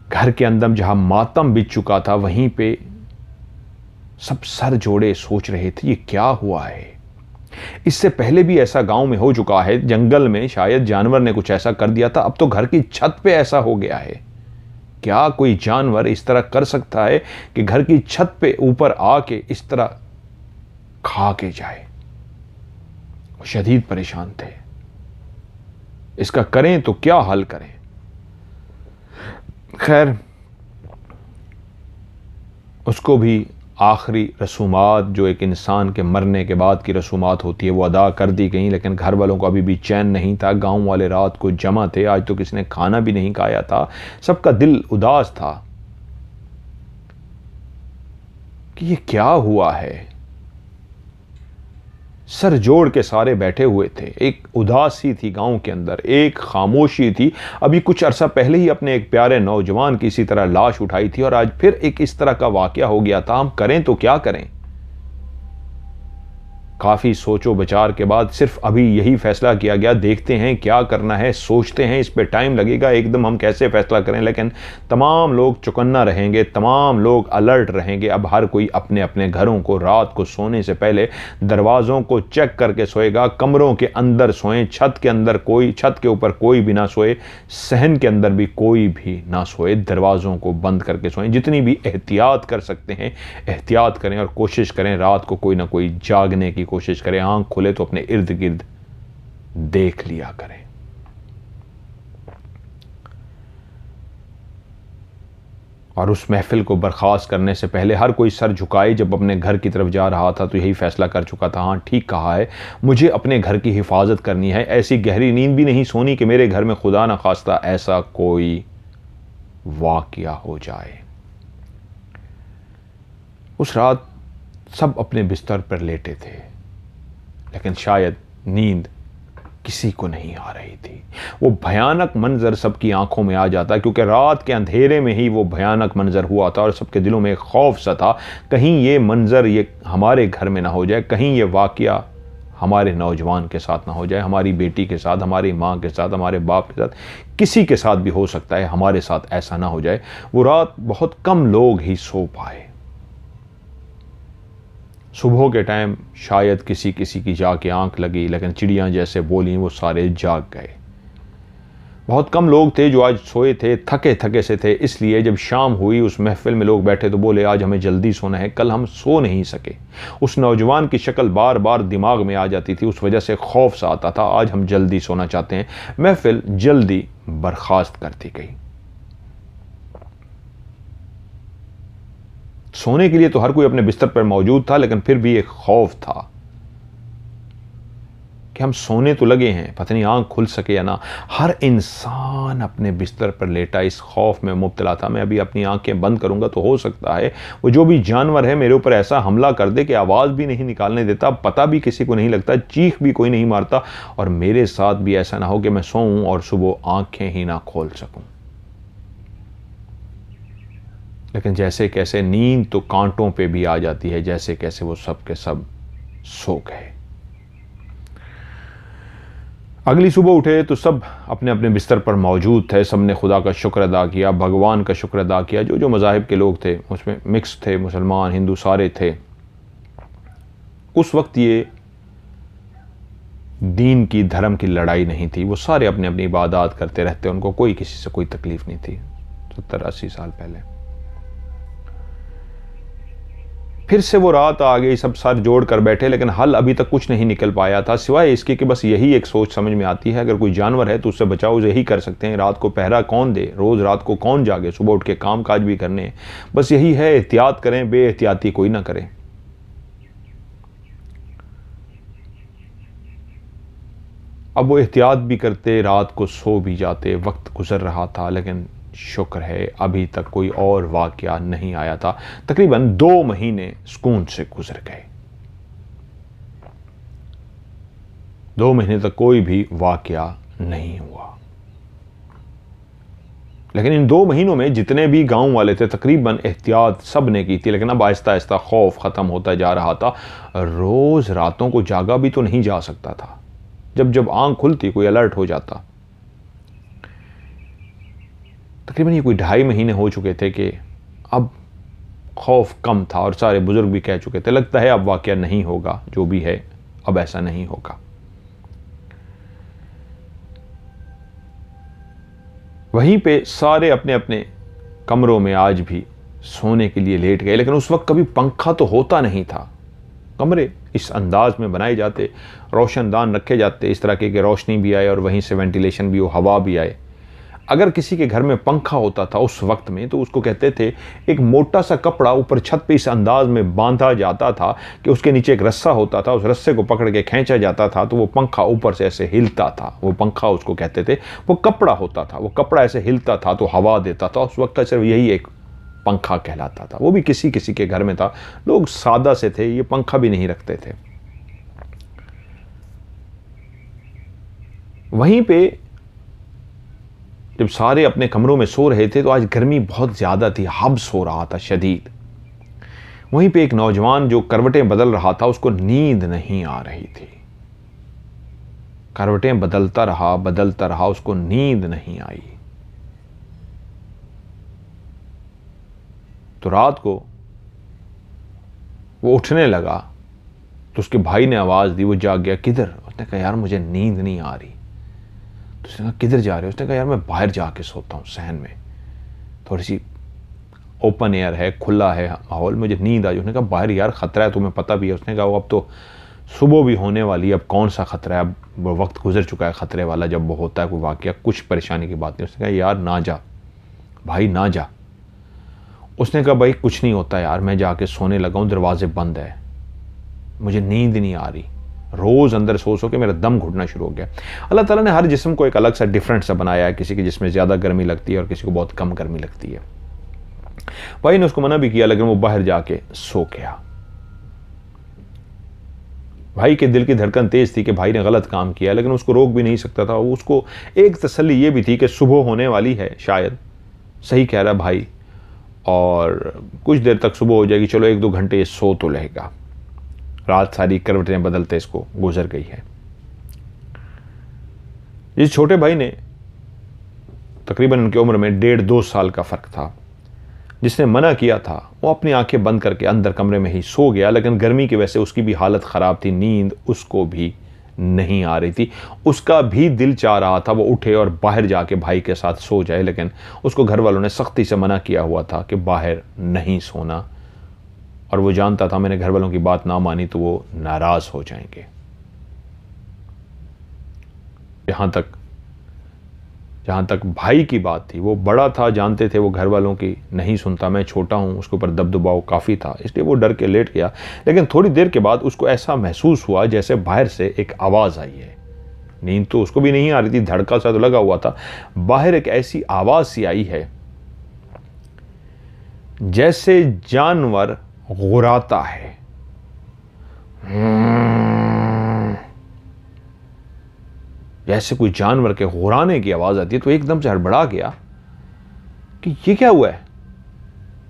घर के अंदर जहां मातम बिछ चुका था, वहीं पे सब सर जोड़े सोच रहे थे ये क्या हुआ है। इससे पहले भी ऐसा गांव में हो चुका है, जंगल में शायद जानवर ने कुछ ऐसा कर दिया था, अब तो घर की छत पे ऐसा हो गया है। क्या कोई जानवर इस तरह कर सकता है कि घर की छत पे ऊपर आके इस तरह खा के जाए। वो शदीद परेशान थे, इसका करें तो क्या हल करें। खैर, उसको भी आखिरी रसूमात जो एक इंसान के मरने के बाद की रसूमात होती है वो अदा कर दी गई, लेकिन घर वालों को अभी भी चैन नहीं था। गांव वाले रात को जमा थे, आज तो किसी ने खाना भी नहीं खाया था, सबका दिल उदास था कि ये क्या हुआ है। सर जोड़ के सारे बैठे हुए थे, एक उदासी थी गांव के अंदर, एक खामोशी थी। अभी कुछ अरसा पहले ही अपने एक प्यारे नौजवान की इसी तरह लाश उठाई थी और आज फिर एक इस तरह का वाकया हो गया था। हम करें तो क्या करें। काफ़ी सोचो विचार के बाद सिर्फ अभी यही फैसला किया गया, देखते हैं क्या करना है, सोचते हैं, इस पे टाइम लगेगा, एकदम हम कैसे फैसला करें। लेकिन तमाम लोग चौकन्ना रहेंगे, तमाम लोग अलर्ट रहेंगे। अब हर कोई अपने अपने घरों को रात को सोने से पहले दरवाज़ों को चेक करके सोएगा, कमरों के अंदर सोएं, छत के अंदर कोई, छत के ऊपर कोई भी ना सोए, सहन के अंदर भी कोई भी ना सोए, दरवाज़ों को बंद करके सोएं। जितनी भी एहतियात कर सकते हैं एहतियात करें और कोशिश करें रात को कोई ना कोई जागने की कोशिश करें। आंख खुले तो अपने इर्द गिर्द देख लिया करें। और उस महफिल को बर्खास्त करने से पहले हर कोई सर झुकाए। जब अपने घर की तरफ जा रहा था तो यही फैसला कर चुका था, हाँ ठीक कहा है, मुझे अपने घर की हिफाजत करनी है। ऐसी गहरी नींद भी नहीं सोनी कि मेरे घर में खुदा न खास्ता ऐसा कोई वाकया हो जाए। उस रात सब अपने बिस्तर पर लेटे थे, लेकिन शायद नींद किसी को नहीं आ रही थी। वो भयानक मंजर सबकी आंखों में आ जाता, क्योंकि रात के अंधेरे में ही वो भयानक मंजर हुआ था और सबके दिलों में एक खौफ सा था, कहीं ये मंजर ये हमारे घर में ना हो जाए, कहीं ये वाकया हमारे नौजवान के साथ ना हो जाए, हमारी बेटी के साथ, हमारी माँ के साथ, हमारे बाप के साथ, किसी के साथ भी हो सकता है, हमारे साथ ऐसा ना हो जाए। वो रात बहुत कम लोग ही सो पाए। सुबह के टाइम शायद किसी किसी की जाके आंख लगी, लेकिन चिड़ियाँ जैसे बोली वो सारे जाग गए। बहुत कम लोग थे जो आज सोए थे, थके थके से थे। इसलिए जब शाम हुई उस महफिल में लोग बैठे तो बोले आज हमें जल्दी सोना है, कल हम सो नहीं सके। उस नौजवान की शक्ल बार बार दिमाग में आ जाती थी, उस वजह से खौफ सा आता था। आज हम जल्दी सोना चाहते हैं। महफिल जल्दी बर्खास्त कर दी गई। सोने के लिए तो हर कोई अपने बिस्तर पर मौजूद था, लेकिन फिर भी एक खौफ था कि हम सोने तो लगे हैं, पता नहीं आंख खुल सके या ना। हर इंसान अपने बिस्तर पर लेटा इस खौफ में मुब्तला था। मैं अभी अपनी आंखें बंद करूंगा तो हो सकता है वो जो भी जानवर है मेरे ऊपर ऐसा हमला कर दे कि आवाज़ भी नहीं निकालने देता, पता भी किसी को नहीं लगता, चीख भी कोई नहीं मारता, और मेरे साथ भी ऐसा ना हो कि मैं सोऊं और सुबह आंखें ही ना खोल सकूं। लेकिन जैसे कैसे नींद तो कांटों पे भी आ जाती है, जैसे कैसे वो सब के सब सो गए। अगली सुबह उठे तो सब अपने अपने बिस्तर पर मौजूद थे। सब ने खुदा का शुक्र अदा किया, भगवान का शुक्र अदा किया। जो जो मज़ाहिब के लोग थे उसमें मिक्स थे, मुसलमान हिंदू सारे थे। उस वक्त ये दीन की, धर्म की लड़ाई नहीं थी, वो सारे अपने अपनी इबादत करते रहते, उनको कोई किसी से कोई तकलीफ नहीं थी। 70-80 साल पहले फिर से वो रात आ गई, सब सर जोड़ कर बैठे, लेकिन हल अभी तक कुछ नहीं निकल पाया था, सिवाय इसके कि बस यही एक सोच समझ में आती है, अगर कोई जानवर है तो उससे बचाव यही कर सकते हैं। रात को पहरा कौन दे, रोज़ रात को कौन जागे, सुबह उठ के काम काज भी करने, बस यही है, एहतियात करें, बेएहतियाती कोई ना करे। अब वो एहतियात भी करते, रात को सो भी जाते। वक्त गुजर रहा था, लेकिन शुक्र है अभी तक कोई और वाकया नहीं आया था। तकरीबन 2 महीने सुकून से गुजर गए। 2 महीने तक कोई भी वाकया नहीं हुआ। लेकिन इन 2 महीनों में जितने भी गांव वाले थे तकरीबन एहतियात सब ने की थी, लेकिन अब आहिस्ता आहिस्ता खौफ ख़त्म होता जा रहा था। रोज़ रातों को जागा भी तो नहीं जा सकता था, जब जब आंख खुलती कोई अलर्ट हो जाता। तकरीबन ये कोई 2.5 महीने हो चुके थे कि अब खौफ कम था और सारे बुजुर्ग भी कह चुके थे लगता है अब वाकया नहीं होगा, जो भी है अब ऐसा नहीं होगा। वहीं पे सारे अपने अपने कमरों में आज भी सोने के लिए लेट गए, लेकिन उस वक्त कभी पंखा तो होता नहीं था। कमरे इस अंदाज में बनाए जाते, रोशनदान रखे जाते, इस तरह के रोशनी भी आए और वहीं से वेंटिलेशन भी हो, हवा भी आए। अगर किसी के घर में पंखा होता था उस वक्त में तो उसको कहते थे एक मोटा सा कपड़ा ऊपर छत पे इस अंदाज में बांधा जाता था कि उसके नीचे एक रस्सा होता था, उस रस्से को पकड़ के खींचा जाता था तो वो पंखा ऊपर से ऐसे हिलता था। वो पंखा उसको कहते थे, वो कपड़ा होता था, वो कपड़ा ऐसे हिलता था तो हवा देता था। उस वक्त का सिर्फ यही एक पंखा कहलाता था, वो भी किसी किसी के घर में था। लोग सादा से थे, ये पंखा भी नहीं रखते थे। वहीं पे जब सारे अपने कमरों में सो रहे थे तो आज गर्मी बहुत ज़्यादा थी, हब्स हो रहा था शदीद। वहीं पे एक नौजवान जो करवटें बदल रहा था उसको नींद नहीं आ रही थी। करवटें बदलता रहा, उसको नींद नहीं आई। तो रात को वो उठने लगा तो उसके भाई ने आवाज़ दी, वो जाग गया। किधर? उसने कहा यार मुझे नींद नहीं आ रही। तो उसने कहा किधर जा रहे हो? उसने कहा यार मैं बाहर जाके सोता हूँ सहन में, थोड़ी सी ओपन एयर है, खुला है माहौल, मुझे नींद आ जाए। उसने कहा बाहर यार ख़तरा है, तुम्हें पता भी है। उसने कहा वो अब तो सुबह भी होने वाली है, अब कौन सा ख़तरा है, अब वो वक्त गुजर चुका है ख़तरे वाला, जब वो होता है कोई वाक़या, कुछ परेशानी की बात नहीं। उसने कहा यार ना जा भाई, ना जा। उसने कहा भाई कुछ नहीं होता यार, मैं जाके सोने लगा हूँ, दरवाजे बंद है, मुझे नींद नहीं आ रही। रोज़ अंदर सो के मेरा दम घुटना शुरू हो गया। अल्लाह ताला ने हर जिस्म को एक अलग सा डिफरेंट सा बनाया है, किसी के जिसमें ज़्यादा गर्मी लगती है और किसी को बहुत कम गर्मी लगती है। भाई ने उसको मना भी किया, लेकिन वो बाहर जाके सो गया। भाई के दिल की धड़कन तेज थी कि भाई ने गलत काम किया, लेकिन उसको रोक भी नहीं सकता था। उसको एक तसल्ली ये भी थी कि सुबह होने वाली है, शायद सही कह रहा भाई, और कुछ देर तक सुबह हो जाएगी, चलो 1-2 घंटे ये सो तो रहेगा। रात सारी करवटें बदलते इसको गुजर गई है। इस छोटे भाई ने तकरीबन उनकी उम्र में 1.5-2 साल का फ़र्क था। जिसने मना किया था वो अपनी आंखें बंद करके अंदर कमरे में ही सो गया, लेकिन गर्मी की वजह से उसकी भी हालत ख़राब थी, नींद उसको भी नहीं आ रही थी। उसका भी दिल चाह रहा था वो उठे और बाहर जाके भाई के साथ सो जाए, लेकिन उसको घर वालों ने सख्ती से मना किया हुआ था कि बाहर नहीं सोना, और वो जानता था मैंने घर वालों की बात ना मानी तो वो नाराज़ हो जाएंगे। जहाँ तक भाई की बात थी, वो बड़ा था, जानते थे वो घर वालों की नहीं सुनता, मैं छोटा हूँ, उसके ऊपर दबदबाव काफ़ी था, इसलिए वो डर के लेट गया। लेकिन थोड़ी देर के बाद उसको ऐसा महसूस हुआ जैसे बाहर से एक आवाज़ आई है। नींद तो उसको भी नहीं आ रही थी, धड़का सा तो लगा हुआ था। बाहर एक ऐसी आवाज़ सी आई है जैसे जानवर गुर्राता है। जैसे कोई जानवर के गुर्राने की आवाज़ आती है। तो एकदम से हड़बड़ा गया कि ये क्या हुआ है,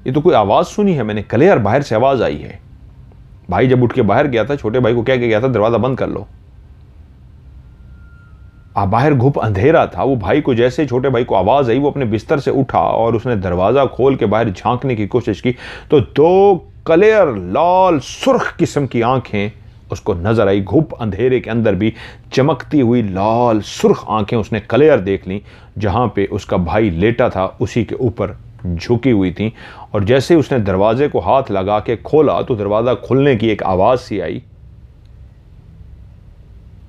ये तो कोई आवाज़ सुनी है मैंने, क्लियर बाहर से आवाज़ आई है। भाई जब उठ के बाहर गया था, छोटे भाई को क्या गया था, दरवाज़ा बंद कर लो। बाहर घुप अंधेरा था। वो भाई को जैसे छोटे भाई को आवाज़ आई, वो अपने बिस्तर से उठा और उसने दरवाज़ा खोल के बाहर झांकने की कोशिश की तो 2 क्लियर लाल सुर्ख किस्म की आंखें उसको नजर आई। घुप अंधेरे के अंदर भी चमकती हुई लाल सुर्ख आंखें उसने क्लियर देख ली। जहां पे उसका भाई लेटा था उसी के ऊपर झुकी हुई थी, और जैसे उसने दरवाजे को हाथ लगा के खोला तो दरवाज़ा खुलने की एक आवाज़ सी आई।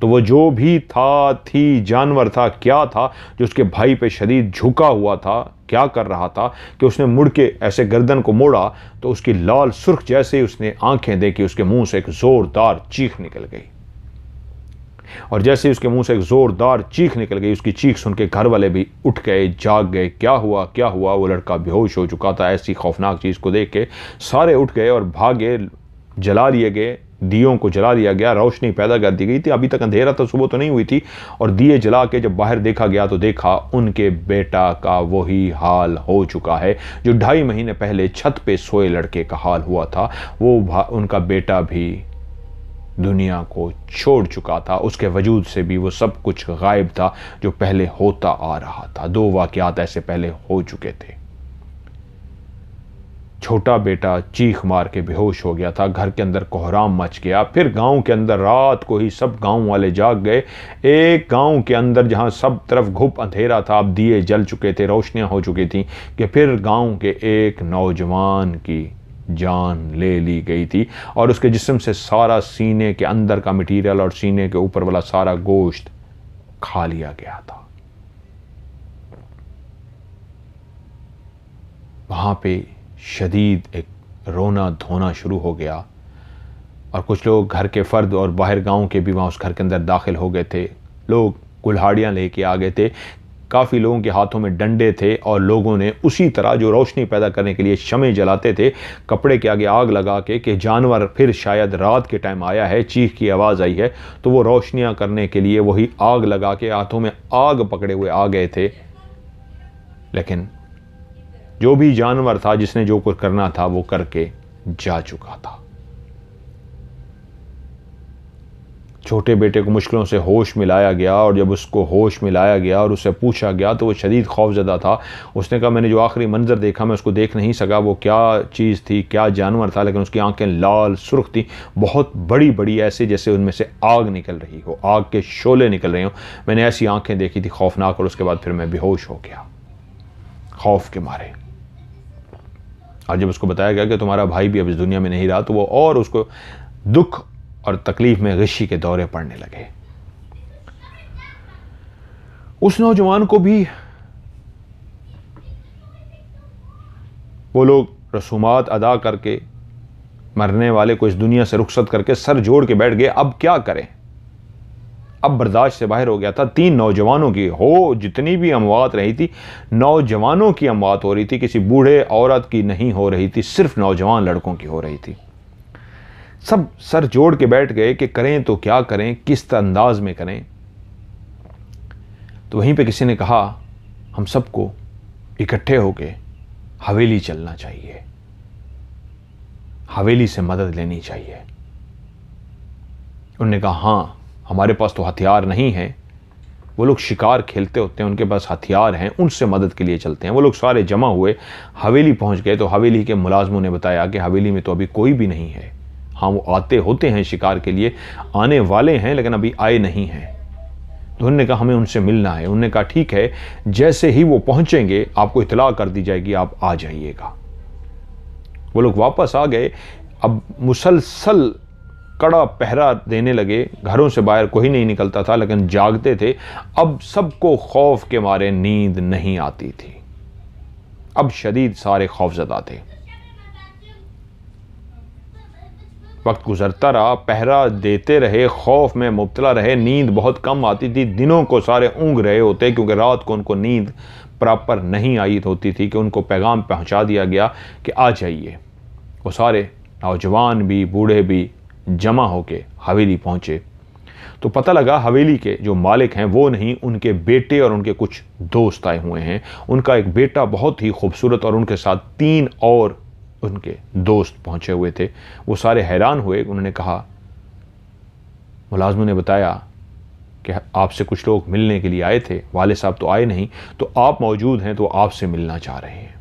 तो वो जो भी थी जानवर था, क्या था जो उसके भाई पे शदीद झुका हुआ था, क्या कर रहा था कि उसने मुड़ के ऐसे गर्दन को मोड़ा तो उसकी लाल सुर्ख जैसे ही उसने आंखें देखी, उसके मुंह से एक जोरदार चीख निकल गई। और जैसे ही उसके मुंह से एक जोरदार चीख निकल गई, उसकी चीख सुन के घर वाले भी उठ गए, जाग गए। क्या हुआ क्या हुआ? वो लड़का बेहोश हो चुका था। ऐसी खौफनाक चीज़ को देख के सारे उठ गए और भागे, जला लिए गए, दियों को जला दिया गया, रोशनी पैदा कर दी गई थी। अभी तक अंधेरा था, सुबह तो नहीं हुई थी। और दिए जला के जब बाहर देखा गया तो देखा उनके बेटा का वही हाल हो चुका है जो 2.5 महीने पहले छत पे सोए लड़के का हाल हुआ था। वो उनका बेटा भी दुनिया को छोड़ चुका था। उसके वजूद से भी वो सब कुछ गायब था जो पहले होता आ रहा था। 2 वाक़यात ऐसे पहले हो चुके थे। छोटा बेटा चीख मार के बेहोश हो गया था, घर के अंदर कोहराम मच गया। फिर गांव के अंदर रात को ही सब गांव वाले जाग गए। एक गांव के अंदर जहां सब तरफ घुप अंधेरा था, अब दिए जल चुके थे, रोशनियां हो चुकी थी, कि फिर गांव के एक नौजवान की जान ले ली गई थी और उसके जिस्म से सारा सीने के अंदर का मटीरियल और सीने के ऊपर वाला सारा गोश्त खा लिया गया था। वहां पे शदीद एक रोना धोना शुरू हो गया और कुछ लोग घर के फर्द और बाहर गांव के भी वहाँ उस घर के अंदर दाखिल हो गए थे। लोग कुल्हाड़ियाँ लेके आ गए थे, काफ़ी लोगों के हाथों में डंडे थे और लोगों ने उसी तरह जो रोशनी पैदा करने के लिए शमे जलाते थे, कपड़े के आगे आग लगा के कि जानवर फिर शायद रात के टाइम आया है, चीख की आवाज़ आई है, तो वो रोशनियाँ करने के लिए वही आग लगा के हाथों में आग पकड़े हुए आ गए थे। लेकिन जो भी जानवर था जिसने जो कुछ करना था वो करके जा चुका था। छोटे बेटे को मुश्किलों से होश में लाया गया और जब उसको होश में लाया गया और उससे पूछा गया तो वो शदीद खौफजदा था। उसने कहा मैंने जो आखिरी मंजर देखा मैं उसको देख नहीं सका, वो क्या चीज़ थी, क्या जानवर था, लेकिन उसकी आंखें लाल सुर्ख थी, बहुत बड़ी बड़ी, ऐसे जैसे उनमें से आग निकल रही हो, आग के शोले निकल रहे हो। मैंने ऐसी आंखें देखी थी खौफनाक, और उसके बाद फिर मैं बेहोश हो गया खौफ के मारे। और जब उसको बताया गया कि तुम्हारा भाई भी अब इस दुनिया में नहीं रहा, तो वो और उसको दुख और तकलीफ में गिशी के दौरे पड़ने लगे। उस नौजवान को भी वो लोग रसूमात अदा करके मरने वाले को इस दुनिया से रुखसत करके सर जोड़ के बैठ गए। अब क्या करें, अब बर्दाश्त से बाहर हो गया था। 3 नौजवानों की हो जितनी भी अमवात रही थी, नौजवानों की अमवात हो रही थी, किसी बूढ़े औरत की नहीं हो रही थी, सिर्फ नौजवान लड़कों की हो रही थी। सब सर जोड़ के बैठ गए कि करें तो क्या करें, किस अंदाज में करें। तो वहीं पे किसी ने कहा हम सबको इकट्ठे होके हवेली चलना चाहिए, हवेली से मदद लेनी चाहिए। उन्होंने कहा हाँ, हमारे पास तो हथियार नहीं है। वो लोग शिकार खेलते होते हैं, उनके पास हथियार हैं, उनसे मदद के लिए चलते हैं। वो लोग सारे जमा हुए, हवेली पहुंच गए तो हवेली के मुलाजमों ने बताया कि हवेली में तो अभी कोई भी नहीं है। हाँ, वो आते होते हैं शिकार के लिए, आने वाले हैं, लेकिन अभी आए नहीं हैं। तो उन्होंने कहा हमें उनसे मिलना है। उन्होंने कहा ठीक है, जैसे ही वो पहुंचेंगे आपको इतला कर दी जाएगी, आप आ जाइएगा। वो लोग वापस आ गए। अब मुसलसल कड़ा पहरा देने लगे, घरों से बाहर कोई नहीं निकलता था, लेकिन जागते थे। अब सबको खौफ के मारे नींद नहीं आती थी। अब शदीद सारे खौफजदा थे। वक्त गुजरता रहा, पहरा देते रहे, खौफ में मुब्तला रहे, नींद बहुत कम आती थी। दिनों को सारे ऊँग रहे होते क्योंकि रात को उनको नींद प्रॉपर नहीं आई होती थी कि उनको पैगाम पहुंचा दिया गया कि आ जाइए। वो सारे नौजवान भी बूढ़े भी जमा होके हवेली पहुंचे तो पता लगा हवेली के जो मालिक हैं वो नहीं, उनके बेटे और उनके कुछ दोस्त आए हुए हैं। उनका एक बेटा बहुत ही खूबसूरत और उनके साथ 3 और उनके दोस्त पहुंचे हुए थे। वो सारे हैरान हुए। उन्होंने कहा, मुलाजमों ने बताया कि आपसे कुछ लोग मिलने के लिए आए थे, वाले साहब तो आए नहीं, तो आप मौजूद हैं तो आपसे मिलना चाह रहे हैं।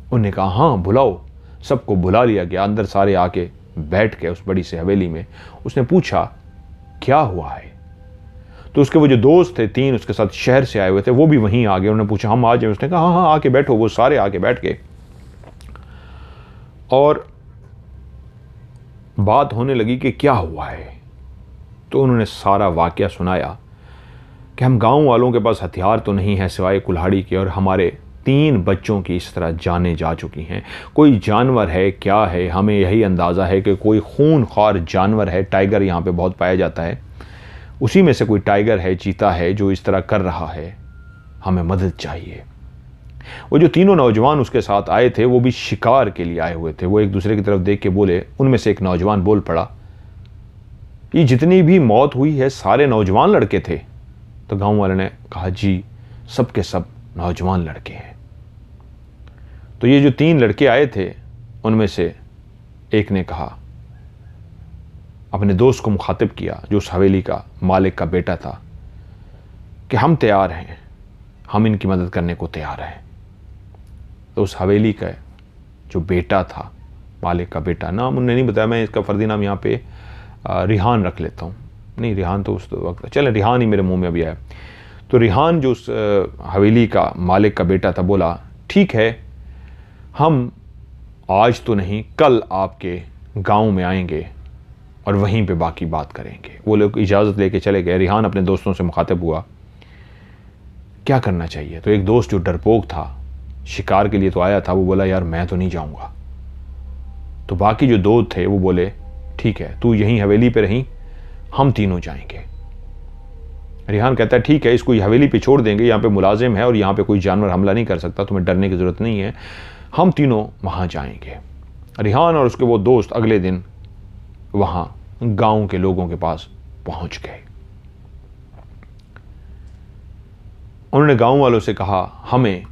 उन्होंने कहा हाँ बुलाओ। सबको बुला लिया गया, अंदर सारे आके बैठ गए उस बड़ी सी हवेली में। उसने पूछा क्या हुआ है, तो उसके वो जो दोस्त थे 3 उसके साथ शहर से आए हुए थे, वो भी वहीं आ गए। उन्होंने पूछा हम आ जाए। उसने कहा हाँ हाँ आके बैठो। वो सारे आके बैठ गए और बात होने लगी कि क्या हुआ है। तो उन्होंने सारा वाकया सुनाया कि हम गांव वालों के पास हथियार तो नहीं है सिवाय कुल्हाड़ी के, और हमारे 3 बच्चों की इस तरह जानें जा चुकी हैं। कोई जानवर है, क्या है, हमें यही अंदाज़ा है कि कोई खूनख्वार जानवर है। टाइगर यहाँ पे बहुत पाया जाता है, उसी में से कोई टाइगर है, चीता है जो इस तरह कर रहा है, हमें मदद चाहिए। वो जो 3 नौजवान उसके साथ आए थे वो भी शिकार के लिए आए हुए थे। वो एक दूसरे की तरफ देख के बोले, उनमें से एक नौजवान बोल पड़ा, ये जितनी भी मौत हुई है सारे नौजवान लड़के थे? तो गांव वाले ने कहा जी सब के सब नौजवान लड़के हैं। तो ये जो 3 लड़के आए थे उनमें से एक ने कहा, अपने दोस्त को मुखातिब किया जो उस हवेली का मालिक का बेटा था, कि हम तैयार हैं, हम इनकी मदद करने को तैयार हैं। तो उस हवेली का जो बेटा था, मालिक का बेटा, नाम उन्होंने नहीं बताया, मैं इसका फर्जी नाम यहाँ पे रिहान रख लेता हूँ। नहीं, रिहान तो उस वक्त, चले रिहान ही मेरे मुंह में अभी आया। तो रिहान जो उस हवेली का मालिक का बेटा था बोला, ठीक है, हम आज तो नहीं कल आपके गांव में आएंगे और वहीं पे बाकी बात करेंगे। वो लोग इजाज़त लेके चले गए। रिहान अपने दोस्तों से मुखातिब हुआ, क्या करना चाहिए? तो एक दोस्त जो डरपोक था, शिकार के लिए तो आया था, वो बोला यार मैं तो नहीं जाऊंगा। तो बाकी जो दोस्त थे वो बोले ठीक है, तू यहीं हवेली पे रहीं, हम तीनों जाएंगे। रिहान कहता है ठीक है, इसको हवेली पे छोड़ देंगे, यहाँ पे मुलाजिम है और यहाँ पे कोई जानवर हमला नहीं कर सकता, तुम्हें डरने की ज़रूरत नहीं है, हम तीनों वहाँ जाएंगे। रिहान और उसके वो दोस्त अगले दिन वहाँ गांव के लोगों के पास पहुँच गए। उन्होंने गांव वालों से कहा, हमें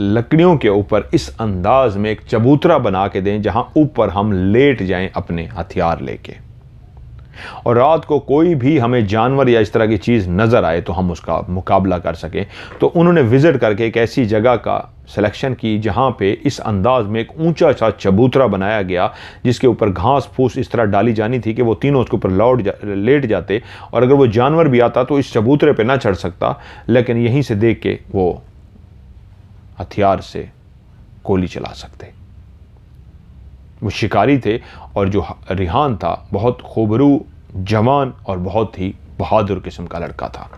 लकड़ियों के ऊपर इस अंदाज में एक चबूतरा बना के दें जहां ऊपर हम लेट जाएं अपने हथियार लेके, और रात को कोई भी हमें जानवर या इस तरह की चीज़ नज़र आए तो हम उसका मुकाबला कर सकें। तो उन्होंने विज़िट करके एक ऐसी जगह का सिलेक्शन की जहाँ पे इस अंदाज में एक ऊंचा सा चबूतरा बनाया गया, जिसके ऊपर घास फूस इस तरह डाली जानी थी कि वो तीनों उसके ऊपर लेट जाते, और अगर वो जानवर भी आता तो इस चबूतरे पे ना चढ़ सकता, लेकिन यहीं से देख के वो हथियार से गोली चला सकते। वो शिकारी थे और जो रिहान था बहुत खूबरू, जवान और बहुत ही बहादुर किस्म का लड़का था।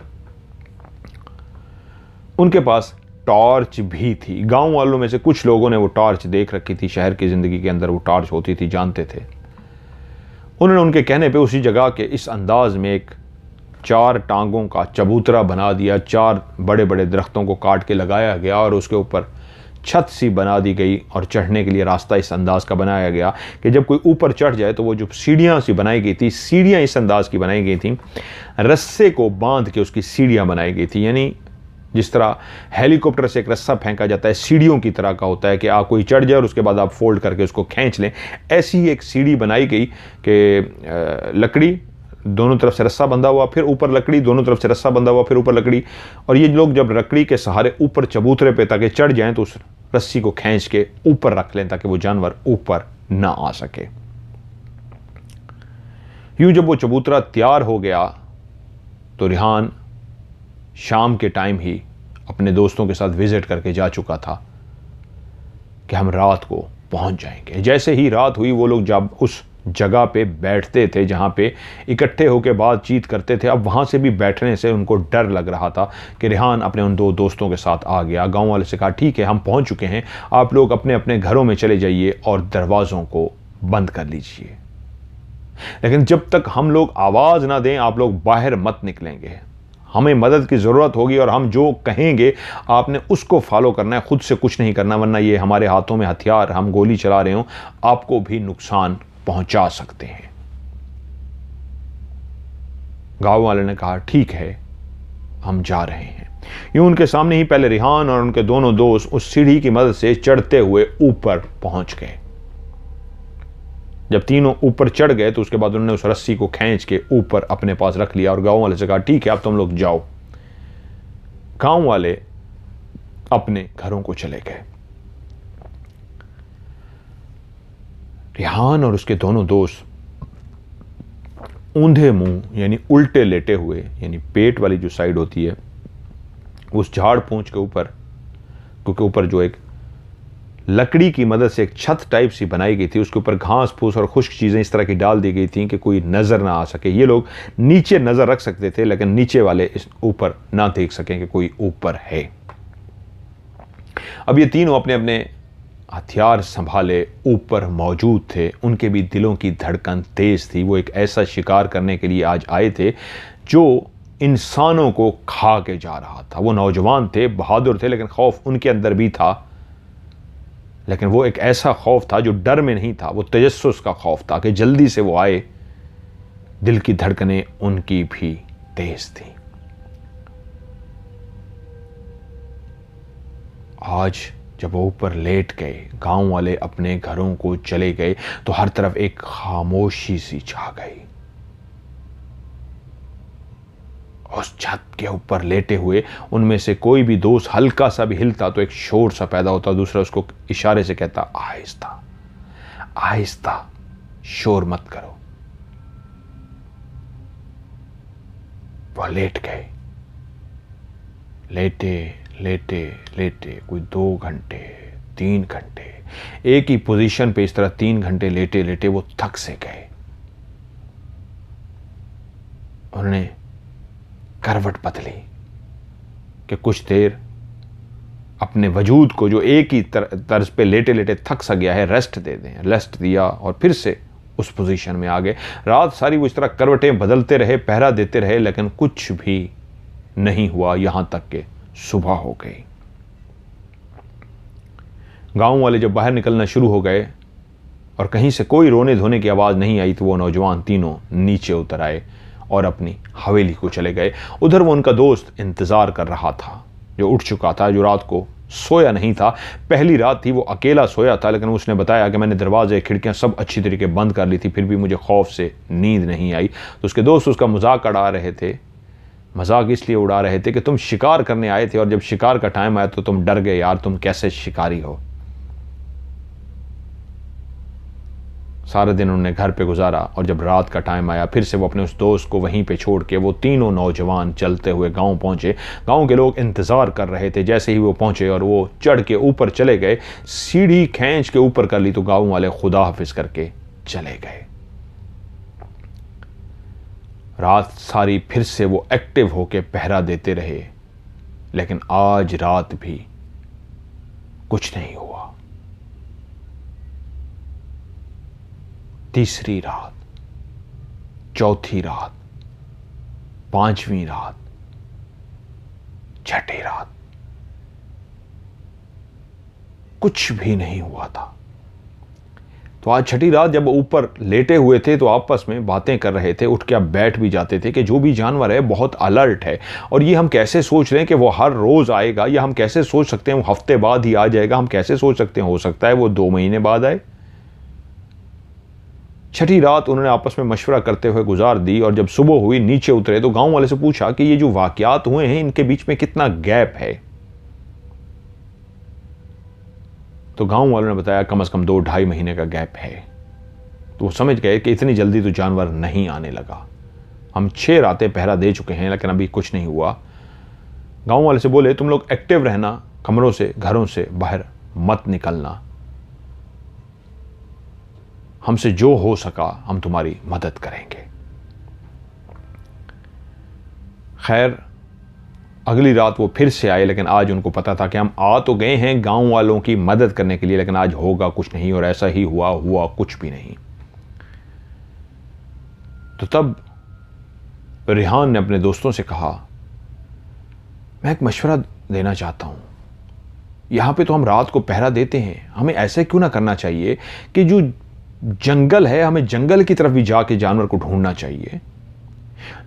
उनके पास टॉर्च भी थी। गांव वालों में से कुछ लोगों ने वो टॉर्च देख रखी थी, शहर की ज़िंदगी के अंदर वो टॉर्च होती थी, जानते थे। उन्होंने उनके कहने पे उसी जगह के इस अंदाज में एक 4 टांगों का चबूतरा बना दिया। 4 बड़े बड़े दरख्तों को काट के लगाया गया और उसके ऊपर छत सी बना दी गई और चढ़ने के लिए रास्ता इस अंदाज का बनाया गया कि जब कोई ऊपर चढ़ जाए तो वो जो सीढ़ियाँ सी बनाई गई थी, सीढ़ियाँ इस अंदाज की बनाई गई थी, रस्से को बांध के उसकी सीढ़ियाँ बनाई गई थी। यानी जिस तरह हेलीकॉप्टर से एक रस्सा फेंका जाता है, सीढ़ियों की तरह का होता है कि आप कोई चढ़ जाए और उसके बाद आप फोल्ड करके उसको खींच लें, ऐसी एक सीढ़ी बनाई गई कि लकड़ी दोनों तरफ से रस्सा बंधा हुआ, फिर ऊपर लकड़ी, दोनों तरफ से रस्सा बंधा हुआ, फिर ऊपर लकड़ी, और ये लोग जब लकड़ी के सहारे ऊपर चबूतरे पे ताकि चढ़ जाएं तो उस रस्सी को खींच के ऊपर रख लें ताकि वो जानवर ऊपर ना आ सके। यूं जब वो चबूतरा तैयार हो गया तो रिहान शाम के टाइम ही अपने दोस्तों के साथ विजिट करके जा चुका था कि हम रात को पहुंच जाएंगे। जैसे ही रात हुई वो लोग जब उस जगह पे बैठते थे जहाँ पे इकट्ठे होकर बातचीत करते थे, अब वहाँ से भी बैठने से उनको डर लग रहा था कि रिहान अपने उन 2 दोस्तों के साथ आ गया। गांव वाले से कहा ठीक है, हम पहुँच चुके हैं, आप लोग अपने अपने घरों में चले जाइए और दरवाज़ों को बंद कर लीजिए, लेकिन जब तक हम लोग आवाज़ ना दें आप लोग बाहर मत निकलेंगे। हमें मदद की ज़रूरत होगी और हम जो कहेंगे आपने उसको फॉलो करना है, खुद से कुछ नहीं करना, वरना ये हमारे हाथों में हथियार, हम गोली चला रहे हो, आपको भी नुकसान पहुंचा सकते हैं। गांव वाले ने कहा ठीक है, हम जा रहे हैं। यूं उनके सामने ही पहले रिहान और उनके दोनों दोस्त उस सीढ़ी की मदद से चढ़ते हुए ऊपर पहुंच गए। जब तीनों ऊपर चढ़ गए तो उसके बाद उन्होंने उस रस्सी को खींच के ऊपर अपने पास रख लिया और गांव वाले से कहा ठीक है, अब तुम लोग जाओ। गांव वाले अपने घरों को चले गए। रिहान और उसके दोनों दोस्त ऊंधे मुंह यानी उल्टे लेटे हुए, यानी पेट वाली जो साइड होती है उस झाड़ पूंछ के ऊपर, क्योंकि ऊपर जो एक लकड़ी की मदद से एक छत टाइप सी बनाई गई थी, उसके ऊपर घास फूस और खुश्क चीज़ें इस तरह की डाल दी गई थी कि कोई नज़र ना आ सके। ये लोग नीचे नज़र रख सकते थे लेकिन नीचे वाले इस ऊपर ना देख सकें कि कोई ऊपर है। अब ये तीनों अपने अपने हथियार संभाले ऊपर मौजूद थे। उनके भी दिलों की धड़कन तेज थी। वो एक ऐसा शिकार करने के लिए आज आए थे जो इंसानों को खा के जा रहा था। वो नौजवान थे, बहादुर थे, लेकिन खौफ उनके अंदर भी था, लेकिन वो एक ऐसा खौफ था जो डर में नहीं था, वो तजस्सुस का खौफ था कि जल्दी से वो आए दिल की धड़कनें उनकी भी तेज थी। आज जब वो ऊपर लेट गए, गांव वाले अपने घरों को चले गए, तो हर तरफ एक खामोशी सी छा गई। उस छत के ऊपर लेटे हुए उनमें से कोई भी दोस्त हल्का सा भी हिलता तो एक शोर सा पैदा होता, दूसरा उसको इशारे से कहता आहिस्ता आहिस्ता, शोर मत करो। वह लेट गए, लेटे लेटे लेटे कोई 2 घंटे 3 घंटे एक ही पोजीशन पे इस तरह 3 घंटे लेटे लेटे वो थक से गए। उन्होंने करवट बदली कि कुछ देर अपने वजूद को, जो एक ही तर्ज पे लेटे लेटे थक सा गया है, रेस्ट दे दें। रेस्ट दिया और फिर से उस पोजीशन में आ गए। रात सारी वो इस तरह करवटें बदलते रहे, पहरा देते रहे, लेकिन कुछ भी नहीं हुआ, यहां तक कि सुबह हो गई। गांव वाले जब बाहर निकलना शुरू हो गए और कहीं से कोई रोने धोने की आवाज नहीं आई, तो वो नौजवान तीनों नीचे उतर आए और अपनी हवेली को चले गए। उधर वो उनका दोस्त इंतजार कर रहा था, जो उठ चुका था, जो रात को सोया नहीं था। पहली रात थी, वो अकेला सोया था, लेकिन उसने बताया कि मैंने दरवाजे खिड़कियां सब अच्छी तरीके बंद कर ली थी, फिर भी मुझे खौफ से नींद नहीं आई। तो उसके दोस्त उसका मजाक उड़ा रहे थे। मजाक इसलिए उड़ा रहे थे कि तुम शिकार करने आए थे और जब शिकार का टाइम आया तो तुम डर गए। यार, तुम कैसे शिकारी हो। सारा दिन उन्होंने घर पे गुजारा और जब रात का टाइम आया, फिर से वो अपने उस दोस्त को वहीं पे छोड़ के वो तीनों नौजवान चलते हुए गांव पहुंचे। गांव के लोग इंतजार कर रहे थे। जैसे ही वो पहुंचे और वो चढ़ के ऊपर चले गए, सीढ़ी खींच के ऊपर कर ली, तो गांव वाले खुदा हाफिज करके चले गए। रात सारी फिर से वो एक्टिव होके पहरा देते रहे, लेकिन आज रात भी कुछ नहीं हुआ। तीसरी रात, चौथी रात, 5वीं रात, छठी रात, कुछ भी नहीं हुआ था। तो आज छठी रात जब ऊपर लेटे हुए थे तो आपस में बातें कर रहे थे। उठ के अब बैठ भी जाते थे कि जो भी जानवर है बहुत अलर्ट है, और ये हम कैसे सोच रहे हैं कि वो हर रोज आएगा, या हम कैसे सोच सकते हैं वो हफ्ते बाद ही आ जाएगा, हम कैसे सोच सकते हैं हो सकता है वो 2 महीने बाद आए। छठी रात उन्होंने आपस में मशवरा करते हुए गुजार दी, और जब सुबह हुई नीचे उतरे तो गांव वाले से पूछा कि ये जो वाकयात हुए हैं इनके बीच में कितना गैप है। तो गांव वालों ने बताया कम से कम 2-2.5 महीने का गैप है। तो वो समझ गए कि इतनी जल्दी तो जानवर नहीं आने लगा। हम 6 रातें पहरा दे चुके हैं लेकिन अभी कुछ नहीं हुआ। गांव वाले से बोले तुम लोग एक्टिव रहना, कमरों से घरों से बाहर मत निकलना, हमसे जो हो सका हम तुम्हारी मदद करेंगे। खैर अगली रात वो फिर से आए, लेकिन आज उनको पता था कि हम आ तो गए हैं गांव वालों की मदद करने के लिए, लेकिन आज होगा कुछ नहीं, और ऐसा ही हुआ कुछ भी नहीं। तो तब रिहान ने अपने दोस्तों से कहा मैं एक मशवरा देना चाहता हूं। यहां पे तो हम रात को पहरा देते हैं, हमें ऐसे क्यों ना करना चाहिए कि जो जंगल है, हमें जंगल की तरफ भी जाके जानवर को ढूंढना चाहिए।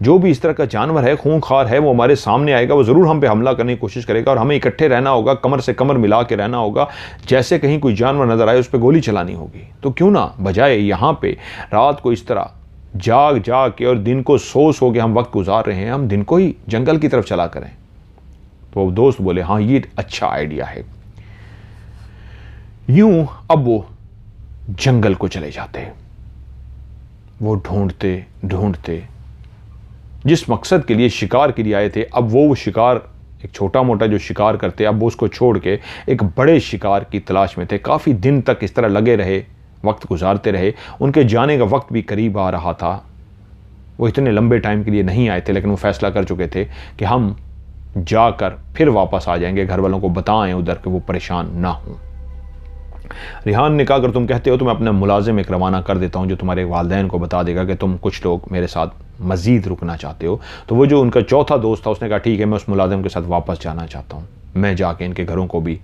जो भी इस तरह का जानवर है, खूंखार है, वो हमारे सामने आएगा, वो जरूर हम पे हमला करने की कोशिश करेगा, और हमें इकट्ठे रहना होगा, कमर से कमर मिला के रहना होगा। जैसे कहीं कोई जानवर नजर आए उस पर गोली चलानी होगी। तो क्यों ना बजाय यहां पे रात को इस तरह जाग जाग के और दिन को सो के हम वक्त गुजार रहे हैं, हम दिन को ही जंगल की तरफ चला करें। तो दोस्त बोले हाँ ये अच्छा आइडिया है। यूं अब वो जंगल को चले जाते। वो ढूंढते ढूंढते जिस मकसद के लिए शिकार के लिए आए थे, अब वो शिकार, एक छोटा मोटा जो शिकार करते, अब वो उसको छोड़ के एक बड़े शिकार की तलाश में थे। काफ़ी दिन तक इस तरह लगे रहे, वक्त गुजारते रहे। उनके जाने का वक्त भी करीब आ रहा था। वो इतने लंबे टाइम के लिए नहीं आए थे, लेकिन वो फैसला कर चुके थे कि हम जाकर फिर वापस आ जाएंगे, घर वालों को बताएं उधर कि वो परेशान ना हों। रिहान ने कहा अगर तुम कहते हो तो मैं अपना मुलाजिम एक रवाना कर देता हूं जो तुम्हारे वालिदैन को बता देगा कि तुम कुछ लोग मेरे साथ मजीद रुकना चाहते हो। तो वो जो उनका चौथा दोस्त था उसने कहा ठीक है, मैं उस मुलाजिम के साथ वापस जाना चाहता हूं, मैं जाके इनके घरों को भी,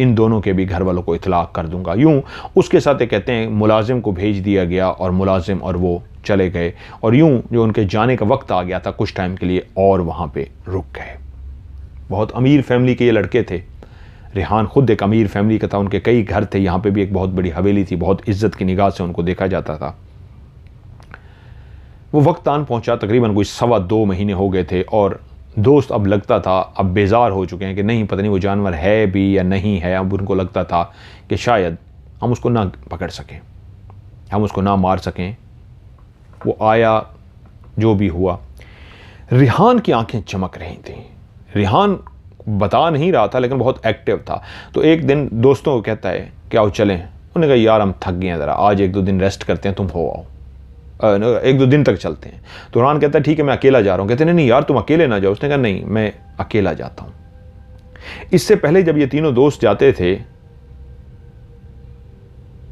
इन दोनों के भी घर वालों को इतलाक कर दूंगा। यूं उसके साथ कहते हैं मुलाजिम को भेज दिया गया, और मुलाजिम और वो चले गए और यूं जो उनके जाने का वक्त आ गया था कुछ टाइम के लिए और वहाँ पे रुक गए। बहुत अमीर फैमिली के ये लड़के थे। रेहान खुद एक अमीर फैमिली का था, उनके कई घर थे, यहाँ पे भी एक बहुत बड़ी हवेली थी, बहुत इज्जत की निगाह से उनको देखा जाता था। वो वक्त आन पहुंचा, तकरीबन कोई 2.25 महीने हो गए थे और दोस्त अब लगता था अब बेजार हो चुके हैं कि नहीं पता नहीं वो जानवर है भी या नहीं है। अब उनको लगता था कि शायद हम उसको ना पकड़ सकें, हम उसको ना मार सकें। वो आया, जो भी हुआ। रेहान की आंखें चमक रही थी। रेहान बता नहीं रहा था लेकिन बहुत एक्टिव था। तो एक दिन दोस्तों को कहता है कि आओ चलें। उन्होंने कहा यार हम थक गए हैं, ज़रा आज 1-2 दिन रेस्ट करते हैं, तुम हो आओ, 1-2 दिन तक चलते हैं। तो रेहान कहता है ठीक है मैं अकेला जा रहा हूँ। कहते नहीं यार तुम अकेले ना जाओ। उसने कहा नहीं मैं अकेला जाता हूँ। इससे पहले जब ये तीनों दोस्त जाते थे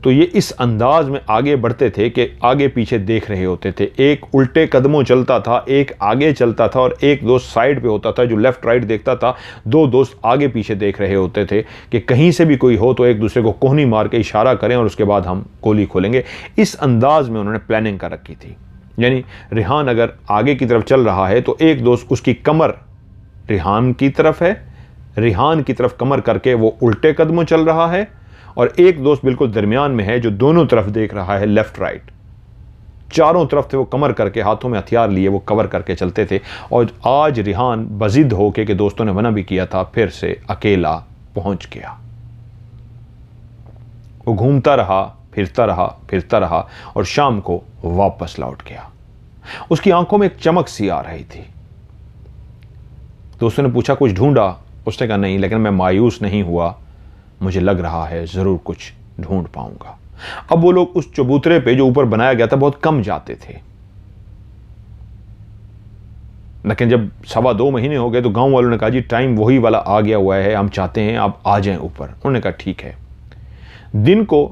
तो ये इस अंदाज में आगे बढ़ते थे कि आगे पीछे देख रहे होते थे। एक उल्टे कदमों चलता था, एक आगे चलता था और एक दोस्त साइड पे होता था जो लेफ्ट राइट देखता था। 2 दोस्त आगे पीछे देख रहे होते थे कि कहीं से भी कोई हो तो एक दूसरे को कोहनी मार के इशारा करें और उसके बाद हम गोली खोलेंगे। इस अंदाज में उन्होंने प्लानिंग कर रखी थी। यानी रेहान अगर आगे की तरफ चल रहा है तो एक दोस्त उसकी कमर रेहान की तरफ है, रेहान की तरफ कमर करके वो उल्टे कदमों चल रहा है और एक दोस्त बिल्कुल दरमियान में है जो दोनों तरफ देख रहा है, लेफ्ट राइट। चारों तरफ से वो कमर करके, हाथों में हथियार लिए वो कवर करके चलते थे। और आज रेहान बजिद होके कि दोस्तों ने मना भी किया था, फिर से अकेला पहुंच गया। वो घूमता रहा, फिरता रहा और शाम को वापस लौट गया। उसकी आंखों में एक चमक सी आ रही थी। दोस्तों ने पूछा कुछ ढूंढा? उसने कहा नहीं, लेकिन मैं मायूस नहीं हुआ, मुझे लग रहा है जरूर कुछ ढूंढ पाऊंगा। अब वो लोग उस चबूतरे पे जो ऊपर बनाया गया था बहुत कम जाते थे, लेकिन जब 2.25 महीने हो गए तो गांव वालों ने कहा जी टाइम वही वाला आ गया हुआ है, हम चाहते हैं आप आ जाएं ऊपर। उन्होंने कहा ठीक है। दिन को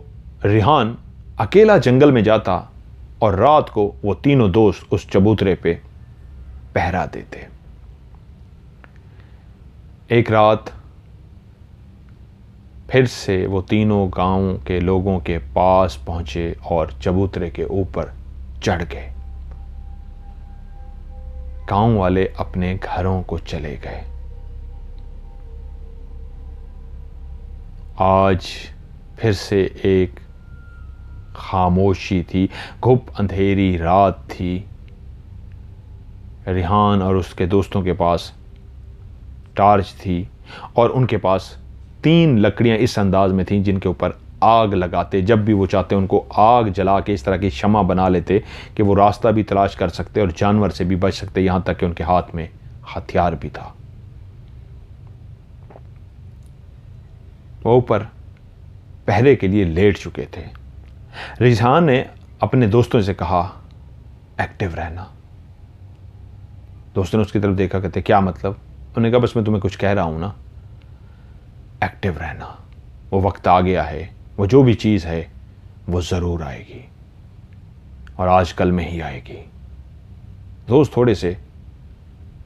रेहान अकेला जंगल में जाता और रात को वो तीनों दोस्त उस चबूतरे पे पहरा देते। एक रात फिर से वो तीनों गांव के लोगों के पास पहुंचे और चबूतरे के ऊपर चढ़ गए। गांव वाले अपने घरों को चले गए। आज फिर से एक खामोशी थी, घुप अंधेरी रात थी। रेहान और उसके दोस्तों के पास टार्च थी और उनके पास 3 लकड़ियां इस अंदाज में थीं जिनके ऊपर आग लगाते। जब भी वो चाहते उनको आग जला के इस तरह की शमा बना लेते कि वो रास्ता भी तलाश कर सकते और जानवर से भी बच सकते, यहां तक कि उनके हाथ में हथियार भी था। वो ऊपर पहरे के लिए लेट चुके थे। रेहान ने अपने दोस्तों से कहा एक्टिव रहना। दोस्तों ने उसकी तरफ देखा, कहते क्या मतलब? उन्होंने कहा बस मैं तुम्हें कुछ कह रहा हूं ना, एक्टिव रहना। वो वक्त आ गया है, वो जो भी चीज़ है वो ज़रूर आएगी और आज कल में ही आएगी। दोस्त थोड़े से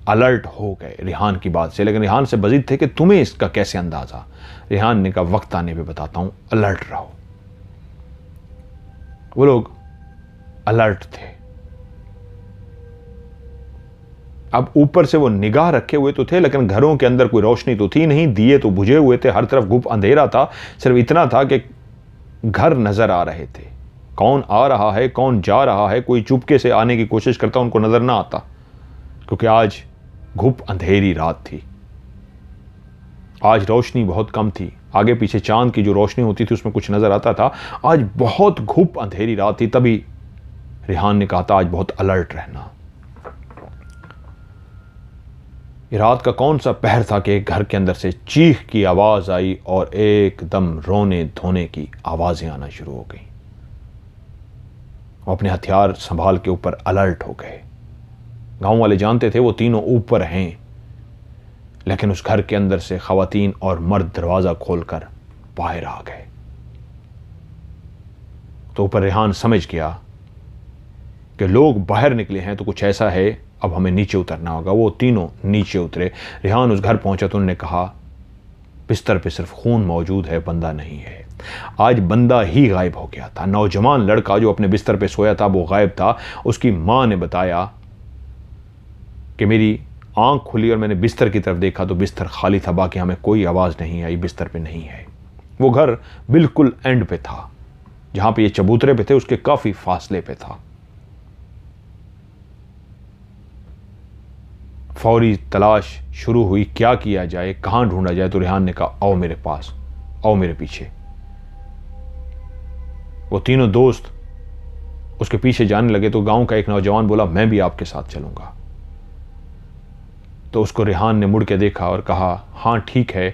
अलर्ट हो गए रेहान की बात से, लेकिन रेहान से बजीद थे कि तुम्हें इसका कैसे अंदाज़ा? रेहान ने कहा वक्त आने पे बताता हूँ, अलर्ट रहो। वो लोग अलर्ट थे। अब ऊपर से वो निगाह रखे हुए तो थे लेकिन घरों के अंदर कोई रोशनी तो थी नहीं, दिए तो बुझे हुए थे, हर तरफ गुप अंधेरा था। सिर्फ इतना था कि घर नजर आ रहे थे। कौन आ रहा है, कौन जा रहा है, कोई चुपके से आने की कोशिश करता उनको नजर ना आता, क्योंकि आज घुप अंधेरी रात थी। आज रोशनी बहुत कम थी। आगे पीछे चांद की जो रोशनी होती थी उसमें कुछ नजर आता था। आज बहुत घुप अंधेरी रात थी। तभी रेहान ने कहा था आज बहुत अलर्ट रहना। रात का कौन सा पहर था कि एक घर के अंदर से चीख की आवाज आई और एकदम रोने धोने की आवाजें आना शुरू हो गई। वो अपने हथियार संभाल के ऊपर अलर्ट हो गए। गांव वाले जानते थे वो तीनों ऊपर हैं, लेकिन उस घर के अंदर से खवातीन और मर्द दरवाजा खोलकर बाहर आ गए। तो ऊपर रेहान समझ गया कि लोग बाहर निकले हैं तो कुछ ऐसा है, अब हमें नीचे उतरना होगा। वो तीनों नीचे उतरे। रेहान उस घर पहुंचा तो उन्होंने कहा बिस्तर पे सिर्फ खून मौजूद है, बंदा नहीं है। आज बंदा ही गायब हो गया था। नौजवान लड़का जो अपने बिस्तर पे सोया था वो गायब था। उसकी मां ने बताया कि मेरी आंख खुली और मैंने बिस्तर की तरफ देखा तो बिस्तर खाली था, बाकी हमें कोई आवाज नहीं आई, बिस्तर पे नहीं है। वो घर बिल्कुल एंड पे था, जहां पे ये चबूतरे पे थे उसके काफी फासले पे था। फौरी तलाश शुरू हुई, क्या किया जाए, कहां ढूंढा जाए। तो रेहान ने कहा आओ मेरे पास, आओ मेरे पीछे। वो तीनों दोस्त उसके पीछे जाने लगे तो गांव का एक नौजवान बोला मैं भी आपके साथ चलूंगा। तो उसको रेहान ने मुड़ के देखा और कहा हाँ ठीक है,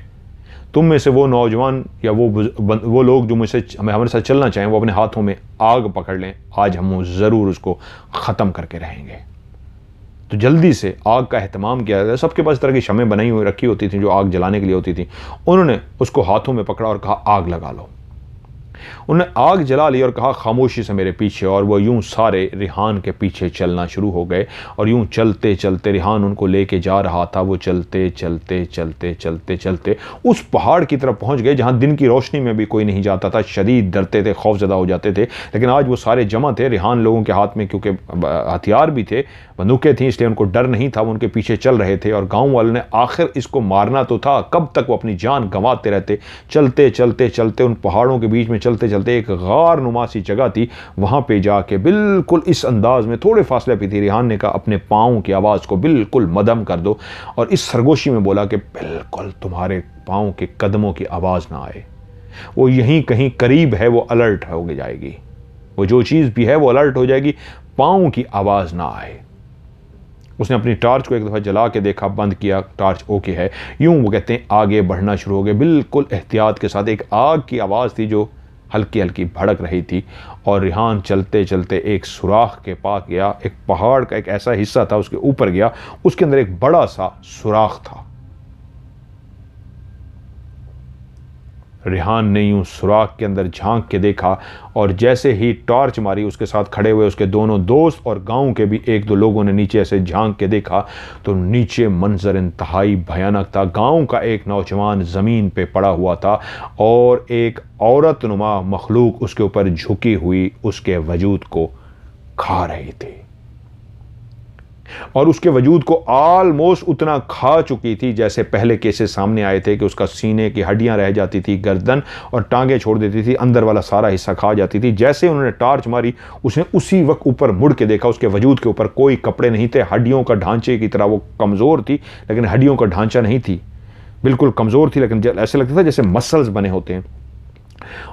तुम में से वो नौजवान या वो लोग जो मुझसे हमारे साथ चलना चाहें वो अपने हाथों में आग पकड़ लें, आज हम ज़रूर उसको ख़त्म करके रहेंगे। तो जल्दी से आग का एहतमाम किया गया। सबके पास इस तरह की शमें बनाई हुई रखी होती थी जो आग जलाने के लिए होती थी। उन्होंने उसको हाथों में पकड़ा और कहा आग लगा लो। उन्होंने आग जला ली और कहा खामोशी से मेरे पीछे, और वो यूं सारे रेहान के पीछे चलना शुरू हो गए। और यूं चलते चलते रेहान उनको लेके जा रहा था। वो चलते चलते चलते चलते चलते उस पहाड़ की तरफ पहुंच गए जहां दिन की रोशनी में भी कोई नहीं जाता था। शदीद डरते थे, खौफजदा हो जाते थे, लेकिन आज वो सारे जमा थे। रेहान लोगों के हाथ में क्योंकि हथियार भी थे, बंदूकें थी, इसलिए उनको डर नहीं था। वो उनके पीछे चल रहे थे और गाँव वालों ने आखिर इसको मारना तो था, कब तक वो अपनी जान गंवाते रहते। चलते चलते चलते उन पहाड़ों के बीच में चलते चलते एक गार नुमा सी जगह थी, वहां पे जाके बिल्कुल इस अंदाज में थोड़े फासले पे थी। रेहान ने कहा अपने पाँव की आवाज को बिल्कुल मदम कर दो, और इस सरगोशी में बोला कि बिल्कुल तुम्हारे पाँव के कदमों की आवाज ना आए। वो यहीं कहीं करीब है, वो अलर्ट हो जाएगी, वो जो चीज भी है वो अलर्ट हो जाएगी, पाँव की आवाज ना आए। उसने अपनी टार्च को एक दफ़ा जला के देखा, बंद किया, टार्च ओके है। यूं वो कहते हैं आगे बढ़ना शुरू हो गए बिल्कुल एहतियात के साथ। एक आग की आवाज़ थी जो हल्की हल्की भड़क रही थी, और रेहान चलते चलते एक सुराख के पास गया। एक पहाड़ का एक ऐसा हिस्सा था, उसके ऊपर गया, उसके अंदर एक बड़ा सा सुराख था। रेहान ने यूं सुराख के अंदर झांक के देखा, और जैसे ही टॉर्च मारी उसके साथ खड़े हुए उसके दोनों दोस्त और गांव के भी एक दो लोगों ने नीचे ऐसे झांक के देखा तो नीचे मंजर इंतहाई भयानक था। गांव का एक नौजवान ज़मीन पे पड़ा हुआ था और एक औरत नुमा मखलूक उसके ऊपर झुकी हुई उसके वजूद को खा रही थी, और उसके वजूद को ऑलमोस्ट उतना खा चुकी थी जैसे पहले केसेस सामने आए थे कि उसका सीने की हड्डियां रह जाती थी, गर्दन और टांगे छोड़ देती थी, अंदर वाला सारा हिस्सा खा जाती थी। जैसे उन्होंने टार्च मारी उसने उसी वक्त ऊपर मुड़ के देखा, उसके वजूद के ऊपर कोई कपड़े नहीं थे, हड्डियों का ढांचे की तरह वो कमज़ोर थी, लेकिन हड्डियों का ढांचा नहीं थी, बिल्कुल कमज़ोर थी, लेकिन ऐसे लगता था जैसे मसल्स बने होते हैं।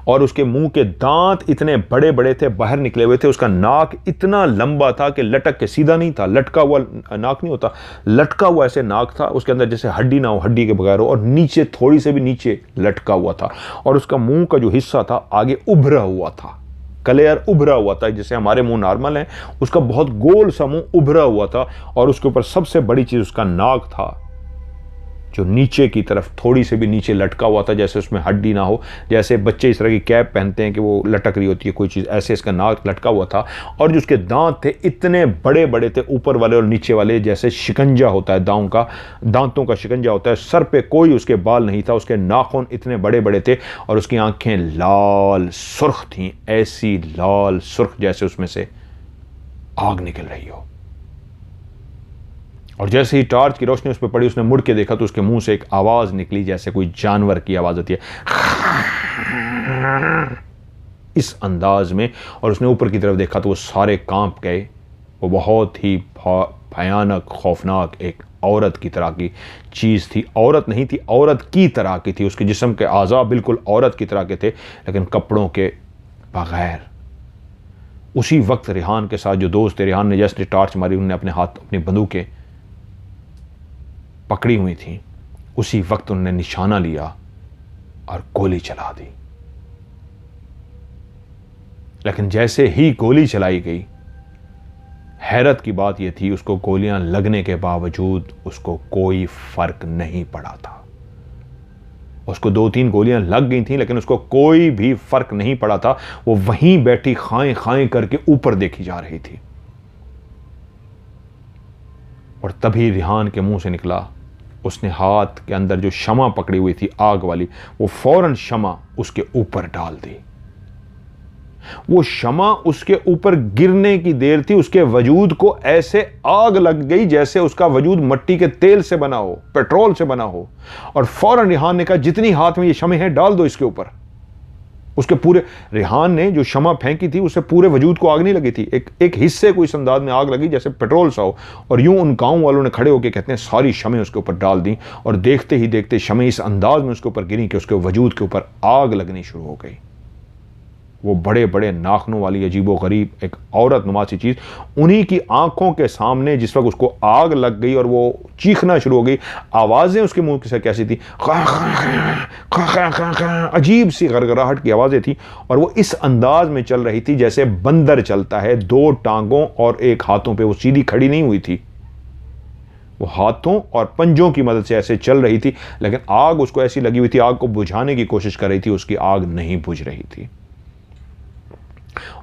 और उसके मुंह के दांत इतने बड़े बड़े थे, बाहर निकले हुए थे। उसका नाक इतना लंबा था कि लटक के, सीधा नहीं था, लटका हुआ नाक नहीं होता, लटका हुआ ऐसे नाक था। उसके अंदर जैसे हड्डी ना हो, हड्डी के बगैर हो, और नीचे थोड़ी से भी नीचे लटका हुआ था। और उसका मुंह का जो हिस्सा था आगे उभरा हुआ था, क्लियर उभरा हुआ था, जैसे हमारे मुंह नॉर्मल है, उसका बहुत गोल सा मुंह उभरा हुआ था। और उसके ऊपर सबसे बड़ी चीज उसका नाक था जो नीचे की तरफ थोड़ी से भी नीचे लटका हुआ था, जैसे उसमें हड्डी ना हो। जैसे बच्चे इस तरह की कैप पहनते हैं कि वो लटक रही होती है कोई चीज़, ऐसे इसका नाक लटका हुआ था। और जो उसके दांत थे इतने बड़े बड़े थे, ऊपर वाले और नीचे वाले, जैसे शिकंजा होता है दांतों का शिकंजा होता है। सर पे कोई उसके बाल नहीं था, उसके नाखून इतने बड़े बड़े थे, और उसकी आंखें लाल सुर्ख थीं, ऐसी लाल सुर्ख जैसे उसमें से आग निकल रही हो। और जैसे ही टॉर्च की रोशनी उस पर पड़ी, उसने मुड़ के देखा तो उसके मुंह से एक आवाज निकली जैसे कोई जानवर की आवाज होती है, इस अंदाज में। और उसने ऊपर की तरफ देखा तो वो सारे कांप गए। वो बहुत ही भयानक खौफनाक एक औरत की तरह की चीज थी। औरत नहीं थी, औरत की तरह की थी। उसके जिस्म के आज़ा बिल्कुल औरत की तरह के थे, लेकिन कपड़ों के बगैर। उसी वक्त रेहान के साथ जो दोस्त थे, रेहान ने जैसे टॉर्च मारी, उन्होंने अपने हाथ अपनी बंदूकें पकड़ी हुई थी, उसी वक्त उन्होंने निशाना लिया और गोली चला दी। लेकिन जैसे ही गोली चलाई गई, हैरत की बात यह थी उसको गोलियां लगने के बावजूद उसको कोई फर्क नहीं पड़ा था। उसको 2-3 गोलियां लग गई थी, लेकिन उसको कोई भी फर्क नहीं पड़ा था। वो वहीं बैठी खाएं खाएं करके ऊपर देखी जा रही थी। और तभी रेहान के मुंह से निकला, उसने हाथ के अंदर जो शमा पकड़ी हुई थी आग वाली, वो फौरन शमा उसके ऊपर डाल दी। वो शमा उसके ऊपर गिरने की देर थी, उसके वजूद को ऐसे आग लग गई जैसे उसका वजूद मिट्टी के तेल से बना हो, पेट्रोल से बना हो। और फौरन रिहान ने कहा जितनी हाथ में ये शमे हैं डाल दो इसके ऊपर। उसके पूरे, रिहान ने जो शमा फेंकी थी उससे पूरे वजूद को आग नहीं लगी थी, एक हिस्से को इस अंदाज में आग लगी जैसे पेट्रोल सा हो। और यूं उन गांव वालों ने खड़े होकर कहते हैं सारी शमें उसके ऊपर डाल दी, और देखते ही देखते शमें इस अंदाज में उसके ऊपर गिरी कि उसके वजूद के ऊपर आग लगनी शुरू हो गई। वो बड़े बड़े नाखनों वाली अजीबो गरीब एक औरत नुमा सी चीज उन्हीं की आंखों के सामने जिस वक्त उसको आग लग गई और वो चीखना शुरू हो गई, आवाजें उसके मुंह से कैसी थी, अजीब सी गड़गड़ाहट की आवाजें थी। और वो इस अंदाज में चल रही थी जैसे बंदर चलता है, 2 टांगों और 1 हाथों पे। वो सीधी खड़ी नहीं हुई थी, वो हाथों और पंजों की मदद से ऐसे चल रही थी, लेकिन आग उसको ऐसी लगी हुई थी, आग को बुझाने की कोशिश कर रही थी, उसकी आग नहीं बुझ रही थी।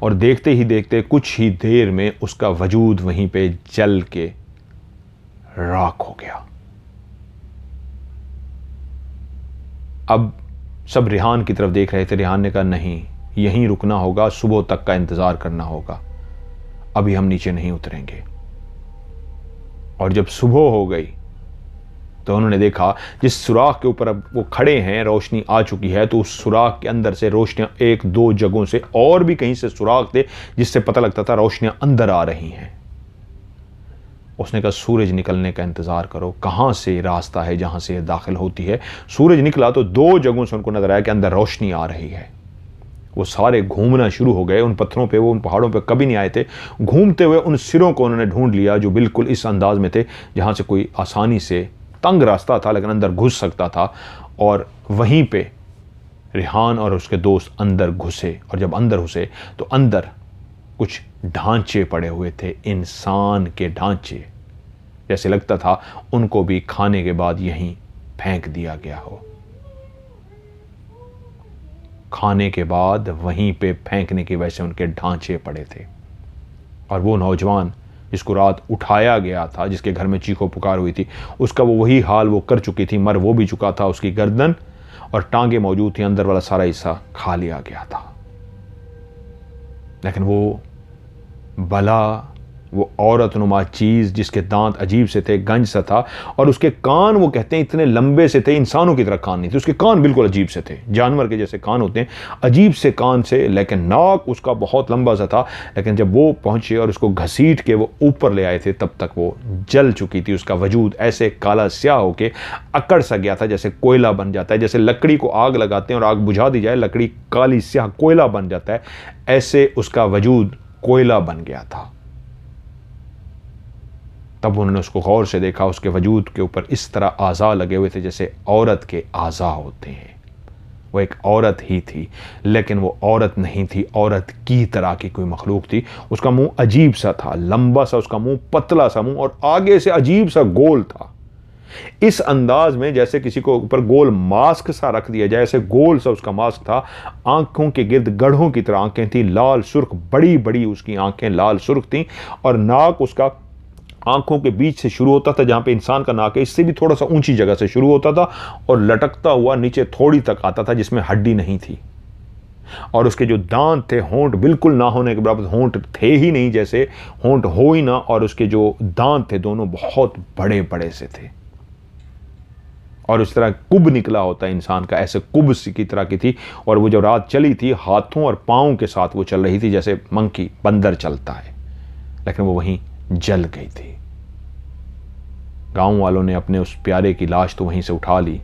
और देखते ही देखते कुछ ही देर में उसका वजूद वहीं पे जल के राख हो गया। अब सब रिहान की तरफ देख रहे थे। रिहान ने कहा नहीं, यहीं रुकना होगा, सुबह तक का इंतजार करना होगा, अभी हम नीचे नहीं उतरेंगे। और जब सुबह हो गई तो उन्होंने देखा जिस सुराख के ऊपर अब वो खड़े हैं रोशनी आ चुकी है, तो उस सुराख के अंदर से रोशनियां 1-2 जगहों से और भी कहीं से सुराख थे जिससे पता लगता था रोशनियां अंदर आ रही हैं। उसने कहा सूरज निकलने का इंतजार करो, कहां से रास्ता है जहां से दाखिल होती है। सूरज निकला तो 2 जगहों से उनको नजर आया कि अंदर रोशनी आ रही है। वो सारे घूमना शुरू हो गए उन पत्थरों पे, वो उन पहाड़ों पे कभी नहीं आए थे। घूमते हुए उन सिरों को उन्होंने ढूंढ लिया जो बिल्कुल इस अंदाज में थे जहां से कोई आसानी से, तंग रास्ता था लेकिन अंदर घुस सकता था। और वहीं पे रिहान और उसके दोस्त अंदर घुसे, और जब अंदर घुसे तो अंदर कुछ ढांचे पड़े हुए थे, इंसान के ढांचे, जैसे लगता था उनको भी खाने के बाद यहीं फेंक दिया गया हो। खाने के बाद वहीं पे फेंकने की वजह से उनके ढांचे पड़े थे। और वो नौजवान जिसको रात उठाया गया था, जिसके घर में चीखो पुकार हुई थी, उसका वो वही हाल वो कर चुकी थी, मर वो भी चुका था, उसकी गर्दन और टांगे मौजूद थी, अंदर वाला सारा हिस्सा खा लिया गया था। लेकिन वो भला, वो औरत नुमा चीज जिसके दांत अजीब से थे, गंज सा था, और उसके कान वो कहते हैं इतने लंबे से थे, इंसानों की तरह कान नहीं थे, उसके कान बिल्कुल अजीब से थे, जानवर के जैसे कान होते हैं, अजीब से कान से, लेकिन नाक उसका बहुत लंबा सा था। लेकिन जब वो पहुंचे और उसको घसीट के वो ऊपर ले आए थे तब तक वो जल चुकी थी। उसका वजूद ऐसे काला स्याह होके अकड़ सा गया था जैसे कोयला बन जाता है, जैसे लकड़ी को आग लगाते हैं और आग बुझा दी जाए, लकड़ी काली स्याह कोयला बन जाता है, ऐसे उसका वजूद कोयला बन गया था। तब उन्होंने उसको गौर से देखा, उसके वजूद के ऊपर इस तरह आज़ा लगे हुए थे जैसे औरत के आज़ा होते हैं। वो एक औरत ही थी, लेकिन वो औरत नहीं थी, औरत की तरह की कोई मखलूक थी। उसका मुंह अजीब सा था, लंबा सा उसका मुंह, पतला सा मुंह, और आगे से अजीब सा गोल था, इस अंदाज में जैसे किसी को ऊपर गोल मास्क सा रख दिया जाए, ऐसे गोल सा उसका मास्क था। आंखों के गिर्द गढ़ों की तरह आंखें थी, लाल सुर्ख, बड़ी बड़ी उसकी आंखें लाल सुर्ख थी, और नाक उसका आंखों के बीच से शुरू होता था, जहां पे इंसान का नाक है इससे भी थोड़ा सा ऊंची जगह से शुरू होता था और लटकता हुआ नीचे थोड़ी तक आता था जिसमें हड्डी नहीं थी। और उसके जो दांत थे, होंठ बिल्कुल ना होने के बराबर, होंठ थे ही नहीं, जैसे होंठ हो ही ना, और उसके जो दांत थे दोनों बहुत बड़े बड़े से थे, और उस तरह कुब निकला होता है इंसान का, ऐसे कुब की तरह की थी। और वो जो रात चली थी हाथों और पाँव के साथ वो चल रही थी जैसे मंकी, बंदर चलता है, लेकिन वो वहीं जल गई थी। गांव वालों ने अपने उस प्यारे की लाश तो वहीं से उठा ली,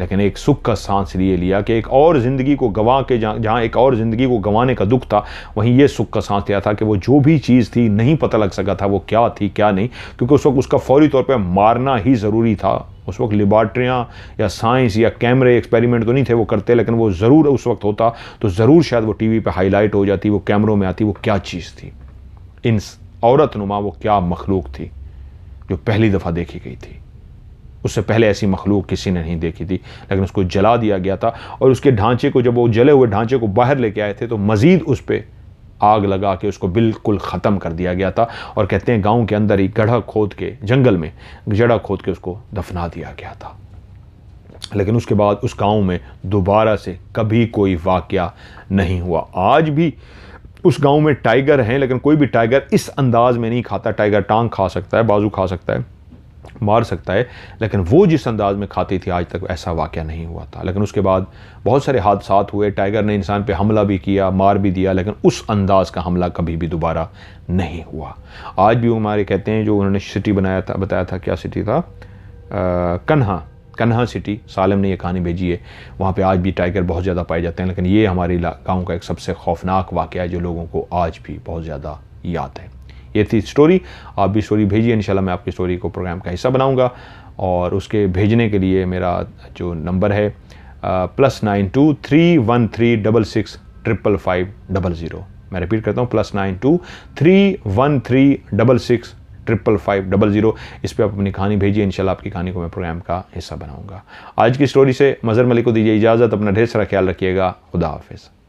लेकिन एक सुख का सांस लिए लिया कि एक और जिंदगी को गंवा के, जहां एक और जिंदगी को गंवाने का दुख था, वहीं ये सुख का सांस लिया था कि वो जो भी चीज़ थी नहीं पता लग सका था वो क्या थी क्या नहीं, क्योंकि उस वक्त उसका फौरी तौर पे मारना ही ज़रूरी था। उस वक्त लेबॉर्ट्रियाँ या साइंस या कैमरे एक्सपेरिमेंट तो नहीं थे वो करते, लेकिन वो ज़रूर उस वक्त होता तो ज़रूर शायद वो टीवी पे हाईलाइट हो जाती, वो कैमरों में आती, वो क्या चीज़ थी, इन औरत नुमा वो क्या मखलूक थी जो पहली दफ़ा देखी गई थी। उससे पहले ऐसी मखलूक किसी ने नहीं देखी थी, लेकिन उसको जला दिया गया था। और उसके ढांचे को, जब वो जले हुए ढांचे को बाहर लेके आए थे तो मज़ीद उस पर आग लगा के उसको बिल्कुल ख़त्म कर दिया गया था। और कहते हैं गांव के अंदर ही गड्ढा खोद के, जंगल में जड़ा खोद के उसको दफना दिया गया था। लेकिन उसके बाद उस गांव में दोबारा से कभी कोई वाक़या नहीं हुआ। आज भी उस गांव में टाइगर हैं, लेकिन कोई भी टाइगर इस अंदाज में नहीं खाता। टाइगर टांग खा सकता है, बाजू खा सकता है, मार सकता है, लेकिन वो जिस अंदाज में खाती थी आज तक ऐसा वाक़या नहीं हुआ था। लेकिन उसके बाद बहुत सारे हादसात हुए, टाइगर ने इंसान पे हमला भी किया, मार भी दिया, लेकिन उस अंदाज का हमला कभी भी दोबारा नहीं हुआ। आज भी हमारे कहते हैं जो उन्होंने सिटी बनाया था, बताया था क्या सिटी था, कन्हा सिटी, सालम ने ये कहानी भेजी है। वहाँ पे आज भी टाइगर बहुत ज़्यादा पाए जाते हैं, लेकिन ये हमारे गांव का एक सबसे खौफनाक वाक़या है जो लोगों को आज भी बहुत ज़्यादा याद है। ये थी स्टोरी। आप भी स्टोरी भेजिए, इंशाल्लाह मैं आपकी स्टोरी को प्रोग्राम का हिस्सा बनाऊंगा। और उसके भेजने के लिए मेरा जो नंबर है +92 313 6655500। मैं रिपीट करता हूँ, +92 313 6655500। इस पर आप अपनी कहानी भेजिए, इंशाल्लाह आपकी कहानी को मैं प्रोग्राम का हिस्सा बनाऊंगा। आज की स्टोरी से मज़हर मलिक को दीजिए इजाज़त। अपना ढेर सारा ख्याल रखिएगा। खुदा हाफिज़।